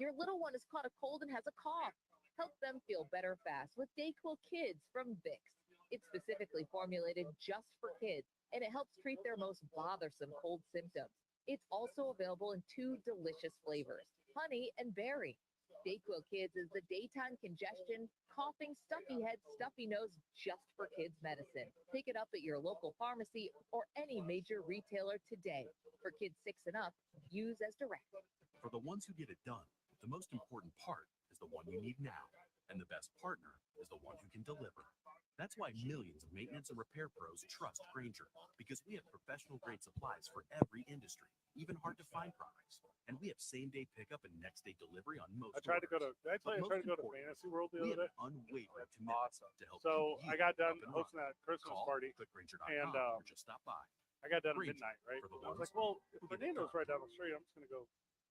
Your little one has caught a cold and has a cough. Help them feel better fast with Dayquil Kids from Vicks. It's specifically formulated just for kids, and it helps treat their most bothersome cold symptoms. It's also available in 2 delicious flavors, honey and berry. Dayquil Kids is the daytime congestion, coughing, stuffy head, stuffy nose, just for kids medicine. Pick it up at your local pharmacy or any major retailer today. For kids 6 and up, use as directed. For the ones who get it done, the most important part is the one you need now, and the best partner is the one who can deliver. That's why millions of maintenance and repair pros trust Grainger, because we have professional grade supplies for every industry, even hard to find products. And we have same-day pickup and next-day delivery on most. I tried to go to. Did I tell you I But tried to go most to importantly, Fantasy World the we other have day? an unwavering commitment to help So keep I you got done up and hosting running. that Christmas Call, party, clickgrainger.com, and or just stop by. I got done at Grainger, midnight, right? for the I was ones like, well, if who get it Fernando's done. right down the street, I'm just gonna go.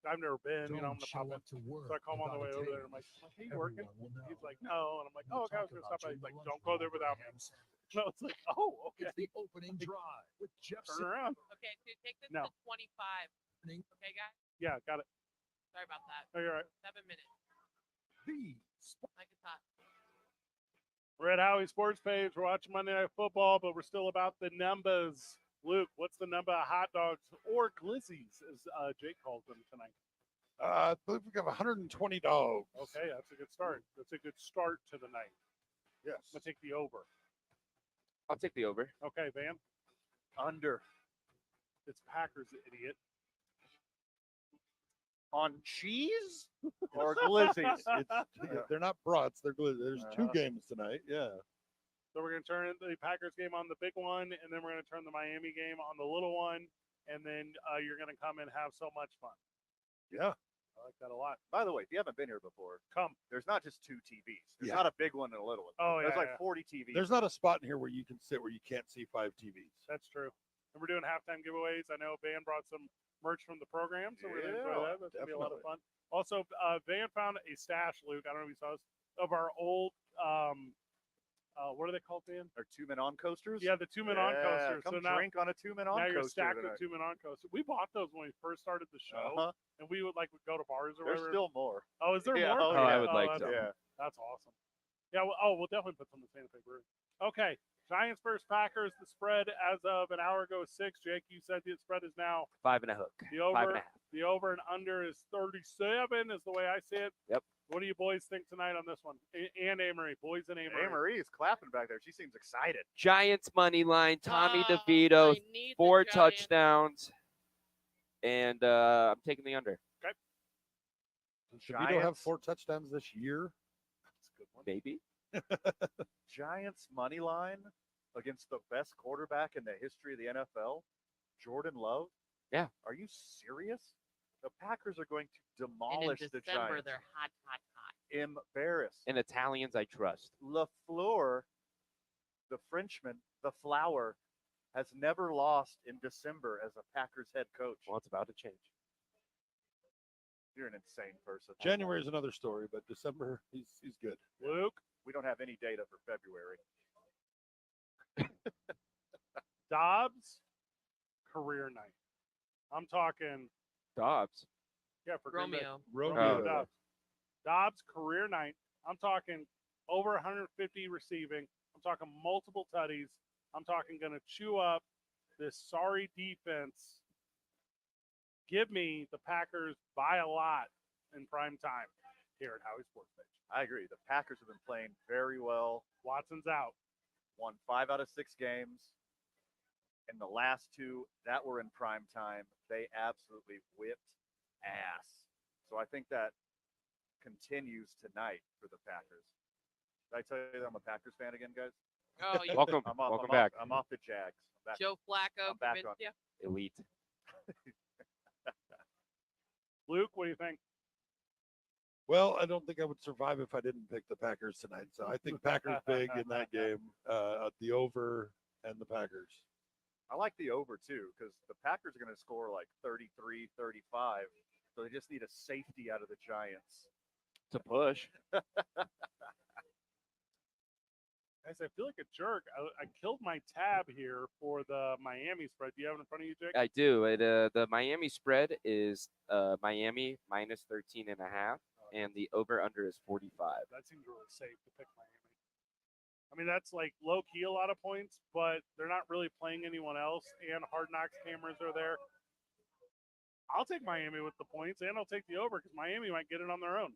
I've never been, you know, I'm Don't gonna pop show in. up to work So I call him on the way without a over there. And I'm tape. like, hey, you working? Everyone will know. He's like, no. And I'm like, We'll oh, okay, I was talk gonna about stop by. you He's in like, the don't go there lunchroom over without a me. ham sandwich. No, it's like, oh, okay. It's the opening drive with Jeff Turn around. Okay, so take this No. to 25. Okay, guys? Yeah, got it. Sorry about that. Oh, you're right. 7 minutes. Like it's hot. We're at Howie's Sports Page. We're watching Monday Night Football, but we're still about the numbers. Luke, what's the number of hot dogs or glizzies, as Jake calls them tonight? I believe we have 120 dogs. Okay, that's a good start. That's a good start to the night. Yes. I'm going to take the over. I'll take the over. Okay, Van. Under. It's Packers, idiot. On cheese or glizzies? They're not brats. They're glizzies. There's two games tonight. Yeah. So we're going to turn the Packers game on the big one, and then we're going to turn the Miami game on the little one, and then you're going to come and have so much fun. Yeah. I like that a lot. By the way, if you haven't been here before, come. There's not just 2 TVs. There's Yeah. not a big one and a little one. Oh, There's yeah, like yeah. 40 TVs. There's not a spot in here where you can sit where you can't see 5 TVs. That's true. And we're doing halftime giveaways. I know Van brought some merch from the program, so we're going to enjoy that. That's going to be a lot of fun. Also, Van found a stash, Luke, I don't know if you saw this, of our old, what are they called, Van? Our 2-men-on coasters? Yeah, the 2-men on coasters. Come so now, drink on a 2-men-on now coaster you're stacked tonight. with 2-men on coasters. We bought those when we first started the show, and we would go to bars or There's whatever. still more. Oh, is there Yeah, more? oh, yeah. I would like that's, to. Yeah. That's awesome. Yeah, we'll definitely put some in Santa Fe Brewery. Okay, Giants versus Packers. The spread as of an hour ago is 6. Jake, you said the spread is now 5 and a hook. the over. 5 and a half. The over and under is 37, is the way I see it. Yep. What do you boys think tonight on this one? And Amory, boys and Amory. Marie is clapping back there. She seems excited. Giants money line. Tommy I DeVito, need the 4 Giants. touchdowns, and I'm taking the under. Okay. Should DeVito have 4 touchdowns this year? That's a good one. Maybe. Giants money line against the best quarterback in the history of the NFL, Jordan Love. Yeah. Are you serious? The Packers are going to And in demolish the December, Giants. they're hot, hot, hot. Embarrassed. And Italians I trust. LaFleur, the Frenchman, the flower, has never lost in December as a Packers head coach. Well, it's about to change. You're an insane person. January is another story, but December, he's good. Luke? We don't have any data for February. Dobbs, career night. I'm talking, Dobbs. yeah, for Green Bay. Romeo. Dobbs. Dobbs, career night. I'm talking over 150 receiving. I'm talking multiple tutties. I'm talking going to chew up this sorry defense. Give me the Packers by a lot in prime time here at Howie Sports Page. I agree. The Packers have been playing very well. Watson's out. Won 5 out of 6 games. And the last 2 that were in prime time, they absolutely whipped ass. So I think that continues tonight for the Packers. Did I tell you that I'm a Packers fan again, guys? Oh, you Welcome. I'm off, Welcome I'm back. Off, I'm off the Jags. I'm back. Joe Flacco I'm back convinced on. you? Elite. Luke, what do you think? Well, I don't think I would survive if I didn't pick the Packers tonight. So I think Packers big in that game, the over and the Packers. I like the over, too, because the Packers are going to score like 33, 35. So they just need a safety out of the Giants. To push. Guys, I feel like a jerk. I killed my tab here for the Miami spread. Do you have it in front of you, Jake? I do. The Miami spread is Miami minus 13 and a half, and the over under is 45. That seems really safe to pick Miami. I mean, that's like low key a lot of points, but they're not really playing anyone else, and Hard Knocks cameras are there. I'll take Miami with the points, and I'll take the over because Miami might get it on their own.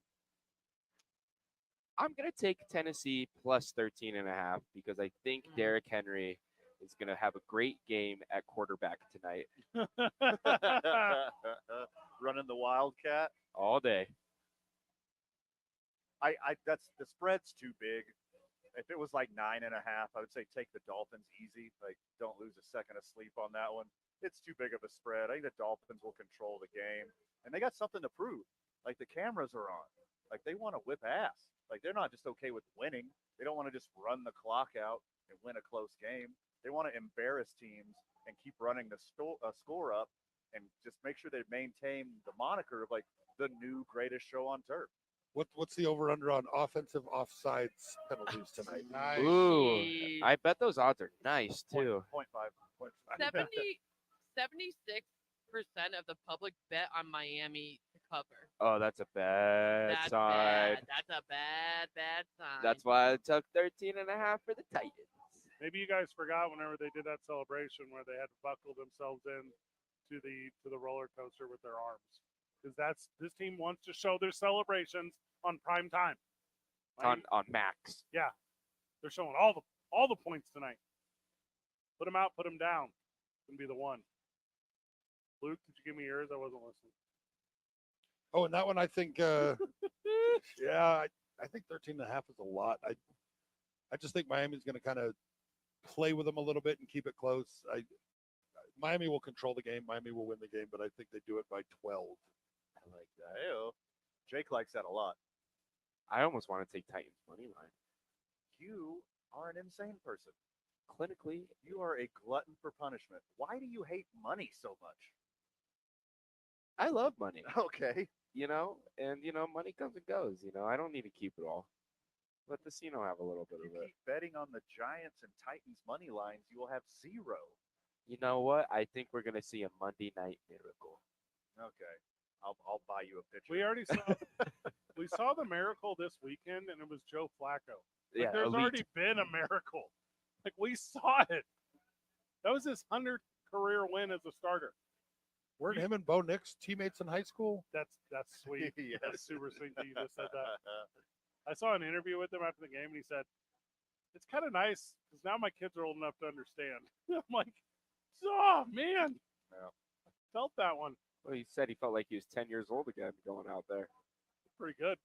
I'm going to take Tennessee plus 13 and a half because I think Derrick Henry is going to have a great game at quarterback tonight. Running the Wildcat all day. I that's the spread's too big. If it was like 9.5, I would say take the Dolphins easy. Like, don't lose a second of sleep on that one. It's too big of a spread. I think the Dolphins will control the game, and they got something to prove. Like, the cameras are on. Like, they want to whip ass. Like, they're not just okay with winning. They don't want to just run the clock out and win a close game. They want to embarrass teams and keep running the score up and just make sure they maintain the moniker of like the new greatest show on turf. What's the over under on offensive offsides penalties tonight? Ooh, I bet those odds are nice too. 0.5. 76% of the public bet on Miami to cover. Oh, that's a bad That's sign. bad. That's a bad sign. That's why I took 13.5 for the Titans. Maybe you guys forgot whenever they did that celebration where they had to buckle themselves in to the roller coaster with their arms, because this team wants to show their celebrations on prime time. On Max. Yeah, they're showing all the points tonight. Put them out, put them down. Gonna be the one. Luke, did you give me yours? I wasn't listening. Oh, and that one I think, yeah, I think 13.5 is a lot. I just think Miami's going to kind of play with them a little bit and keep it close. Miami will control the game. Miami will win the game, but I think they do it by 12. I like that. Ew. Jake likes that a lot. I almost want to take Titans money line. You are an insane person. Clinically, you are a glutton for punishment. Why do you hate money so much? I love money. Okay. And money comes and goes. I don't need to keep it all. Let the casino have a little bit of it. Keep betting on the Giants and Titans money lines, you will have zero. You know what? I think we're gonna see a Monday night miracle. Okay, I'll buy you a picture. We already saw the miracle this weekend, and it was Joe Flacco. Yeah, there's elite. already been a miracle. We saw it. That was his 100th career win as a starter. Weren't him and Bo Nix teammates in high school? That's sweet. Yes. That's super sweet that you just said that. I saw an interview with him after the game, and he said, "It's kind of nice because now my kids are old enough to understand." I'm like, "Oh man, yeah. Felt that one." Well, he said he felt like he was 10 years old again going out there. Pretty good.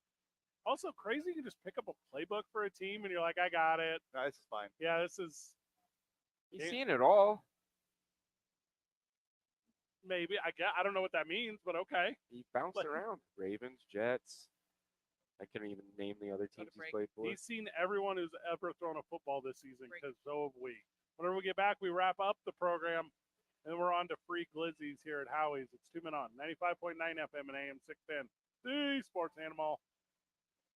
Also crazy, you just pick up a playbook for a team, and you're like, "I got it. No, this is fine." Yeah, this is. He's seen it all. Maybe I don't know what that means, but okay. He bounced around. Ravens, Jets. I can't even name the other teams he's played for. He's seen everyone who's ever thrown a football this season, because so have we. Whenever we get back, we wrap up the program, and we're on to free glizzies here at Howie's. It's 2 Men On, 95.9 FM and AM 610. The Sports Animal.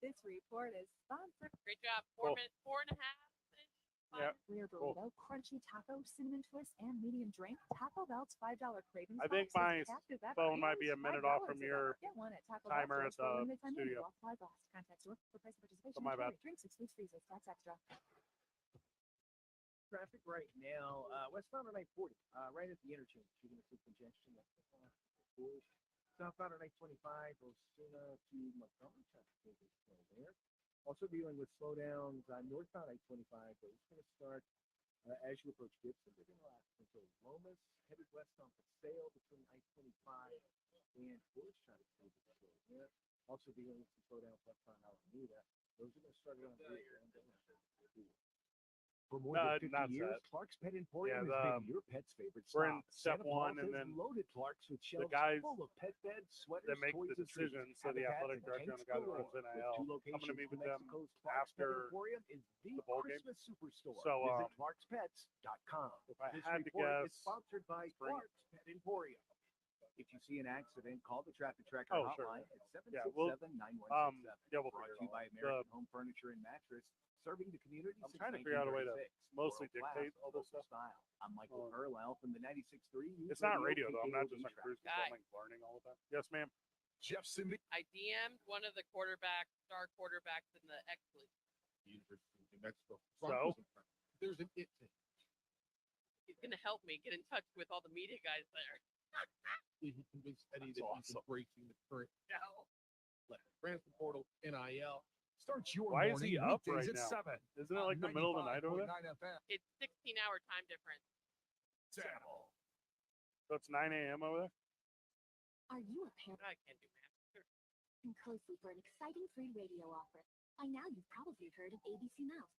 This report is sponsored. Great job. Cool. 4.5. Yeah. Weird burrito, crunchy taco, cinnamon twist, and medium drink. Taco Bell's $5 cravings I think box my is captive ever. phone might be a And minute $5 off from is your ever. Get one at Taco timer Bell at stores for a the limited time studio. only. While supply lasts. Contact store for price of participation. Oh, my bad. Drinks excludes freezes. Tax extra. Traffic right now, westbound on I-40, right at the interchange. You're going to see congestion. Southbound on I-25, Osuna to Montgomery. Traffic is still there. Also dealing with slowdowns on northbound I-25, but it's going to start as you approach Gibson. They're going to last until Lomas, headed west on Paseo between I-25 and Forest. Traffic is still there. Also dealing with some slowdowns westbound Alameda. Those are going to start around here. For more than 50 years, Clark's Pet Emporium has been your pet's favorite stop. We're in step Santa one, Claus and has then loaded Clark's with the shelves guys full of pet beds, sweaters, that make toys, the and treats. decisions, so the Habitat athletic and director and the paints guy that galore. runs With NIL. 2 I'm going to locations meet from with them Mexico's Clark's Pet after Emporium is the the bowl game. Christmas superstore. So, Visit clarkspets.com. if I This had to report guess, is sponsored by spring. Clark's Pet Emporium. If you see an accident, call the traffic tracker Oh, sure. hotline at Yeah, we'll 767-9167. we'll Brought figure it to you by out. American Home Furniture and Mattress, serving the community I'm since trying to figure out a way to 1936. mostly World-class dictate all this local stuff. style. I'm Michael Oh. Carlisle from the 96.3 News It's not radio, though. I'm not just on KKOV cruise control. I'm like learning all of that. Yes, ma'am. Jeff Simby. I DM'd one of the star quarterbacks in the X League. University of New Mexico. So? There's an it thing. He's going to help me get in touch with all the media guys there. He convinced Eddie That's that awesome. he's embracing the current No. transfer portal, NIL. Start your Why is morning he up weekdays right at now? 7. Isn't it like the middle of the night over there? 95.9 FM. It's 16-hour time difference. Channel. So it's 9 a.m. over there? Are you a parent? I can't do math. Sure. And closely for an exciting free radio offer. By now, you've probably heard of ABC Mouse.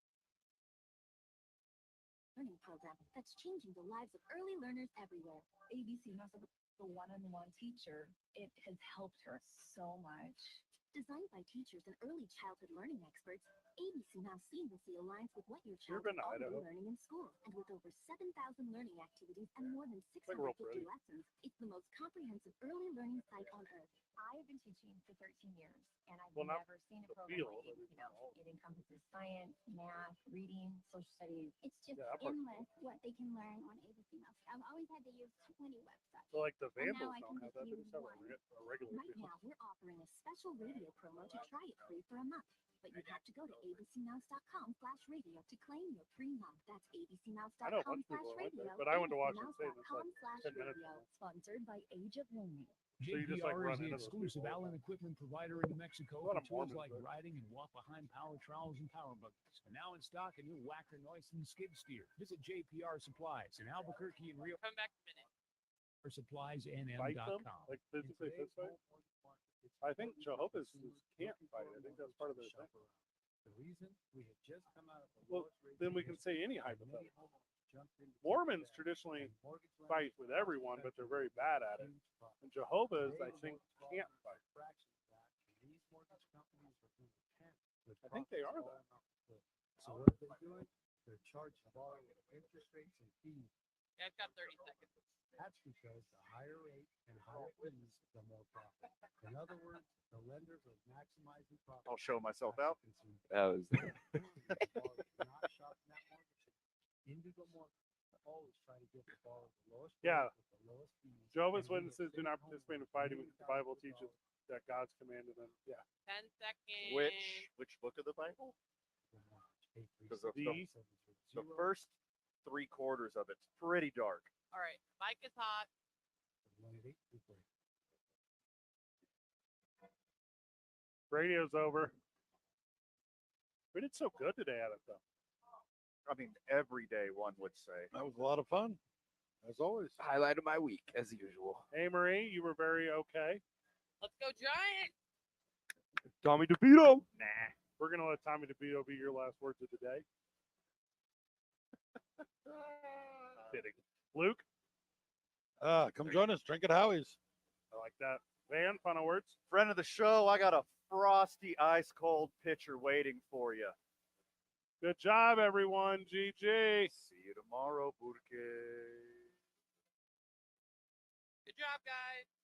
Learning program that's changing the lives of early learners everywhere. ABC Mouse, the one-on-one teacher, it has helped her so much. Designed by teachers and early childhood learning experts, ABC Now seamlessly aligns with what your You child ever been is to already Idaho? learning in school. And with over 7,000 learning activities and more than like real 650 pretty. lessons, it's the most comprehensive early learning site on earth. I have been teaching for 13 years, and I've Well, not never seen a the program field, like but ABC Now. It encompasses science, math, reading, social studies. It's just Yeah, that part's endless what they can learn on ABC Now. I've always had to use 20 websites. So like the And now Vandals I don't can have just that. They use just have one. a regular Right field. now, we're offering a special radio promo to try it free for a month. But you have to go to abcmouse.com/radio to claim your free month. That's I know a bunch of people that went abcmouse.com/radio. there, but I went to Washington State and it's like 10 minutes. abcmouse.com/radio. Sponsored by Age of Learning. So you just like JPR run is the into those exclusive people. Allen equipment provider in New Mexico A lot for of tools Mormons, like but- riding and walk-behind power trowels and power buckets. And now in stock a new Whacker Neuston skid steer. Visit JPR Supplies in Albuquerque and Rio. Come back in a minute. For suppliesnm.com. Fight them? Like physically fist fight? I think Jehovah's can't fight. I think that's part of their thing. The reason we have just come out of the Well, then we can say any hypothetical. Mormons traditionally fight with everyone, but they're very bad at it. And Jehovah's, I think, can't fight. I think they are, though. So what are they doing? They're charged borrowing interest rates and fees. Yeah, I've got 30 seconds. That's because the higher rate and higher fees, the more profit. In other words, the lenders are maximizing profit. I'll show myself out. That was Not shopping that mortgage. Indigo Mortgage always try to get the borrower the lowest rate Yeah. with the lowest fees. Jehovah's and Witnesses do not participate in fighting because the Bible teaches that God's commanded them. Yeah. 10 seconds. Which book of the Bible? Because the The- first 3/4 of it's pretty dark. All right. Mike is hot. Radio's over. We did so good today at it, though. I mean, every day one would say. That was a lot of fun, as always. highlight of my week, as usual. Hey, Marie, you were very okay. Let's go, Giants. Tommy DeVito. Nah. We're going to let Tommy DeVito be your last words of the day. Kidding. Luke? Come join us. Drink at Howie's. I like that. Van, final words? Friend of the show, I got a frosty, ice cold pitcher waiting for you. Good job, everyone. GG. See you tomorrow, Burke. Good job, guys.